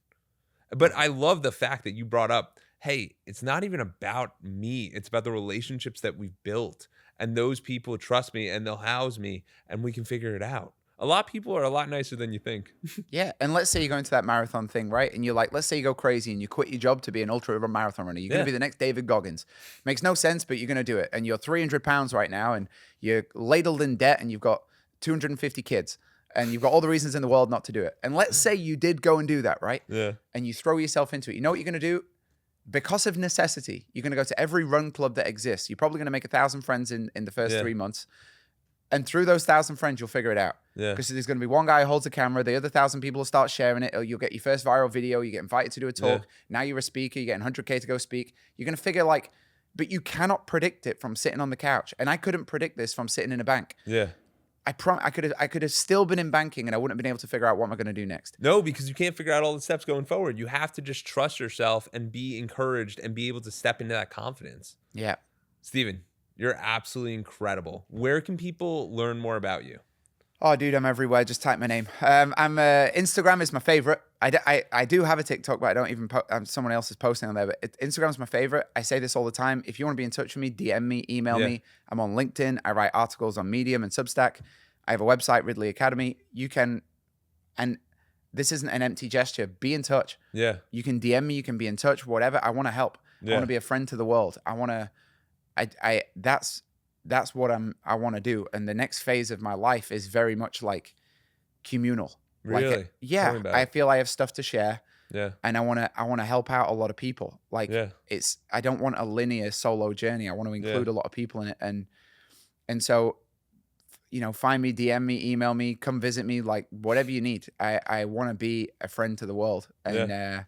But I love the fact that you brought up, hey, it's not even about me. It's about the relationships that we've built. And those people trust me and they'll house me and we can figure it out. A lot of people are a lot nicer than you think. Yeah. And let's say you go into that marathon thing, right? And you're like, let's say you go crazy and you quit your job to be an ultra marathon runner. You're going Yeah. to be the next David Goggins. Makes no sense, but you're going to do it. And you're 300 pounds right now and you're ladled in debt and you've got 250 kids and you've got all the reasons in the world not to do it. And let's say you did go and do that, right? Yeah. And you throw yourself into it. You know what you're going to do? Because of necessity, you're going to go to every run club that exists. You're probably going to make 1,000 friends in the first 3 months. And through those 1,000 friends, you'll figure it out. Yeah. Because there's going to be one guy who holds a camera. The other 1,000 people will start sharing it. Or you'll get your first viral video. You get invited to do a talk. Yeah. Now you're a speaker. You're getting 100K to go speak. You're going to figure but you cannot predict it from sitting on the couch. And I couldn't predict this from sitting in a bank. Yeah. I could have still been in banking and I wouldn't have been able to figure out what am I going to do next. No, because you can't figure out all the steps going forward. You have to just trust yourself and be encouraged and be able to step into that confidence. Yeah. Steven, you're absolutely incredible. Where can people learn more about you? Oh, dude, I'm everywhere. Just type my name. Instagram is my favorite. I do have a TikTok, but I don't even someone else is posting on there. But Instagram's my favorite. I say this all the time. If you want to be in touch with me, DM me, email me. I'm on LinkedIn. I write articles on Medium and Substack. I have a website, Ridley Academy. You can, and this isn't an empty gesture. Be in touch. Yeah. You can DM me. You can be in touch. Whatever. I want to help. I want to be a friend to the world. I want to. That's what I want to do. And the next phase of my life is very much like communal. Really? Yeah. I feel I have stuff to share. Yeah. And I want to help out a lot of people. I don't want a linear solo journey. I want to include a lot of people in it. And so, find me, DM me, email me, come visit me, like whatever you need. I want to be a friend to the world. And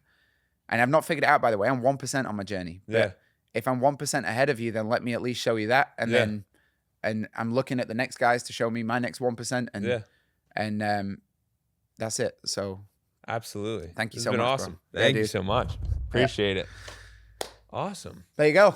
I've not figured it out, by the way. I'm 1% on my journey. But if I'm 1% ahead of you, then let me at least show you that. And then I'm looking at the next guys to show me my next 1%. And that's it. So absolutely. Thank you This so has been much. Awesome. Bro. Thank you so much. Appreciate it. Awesome. There you go.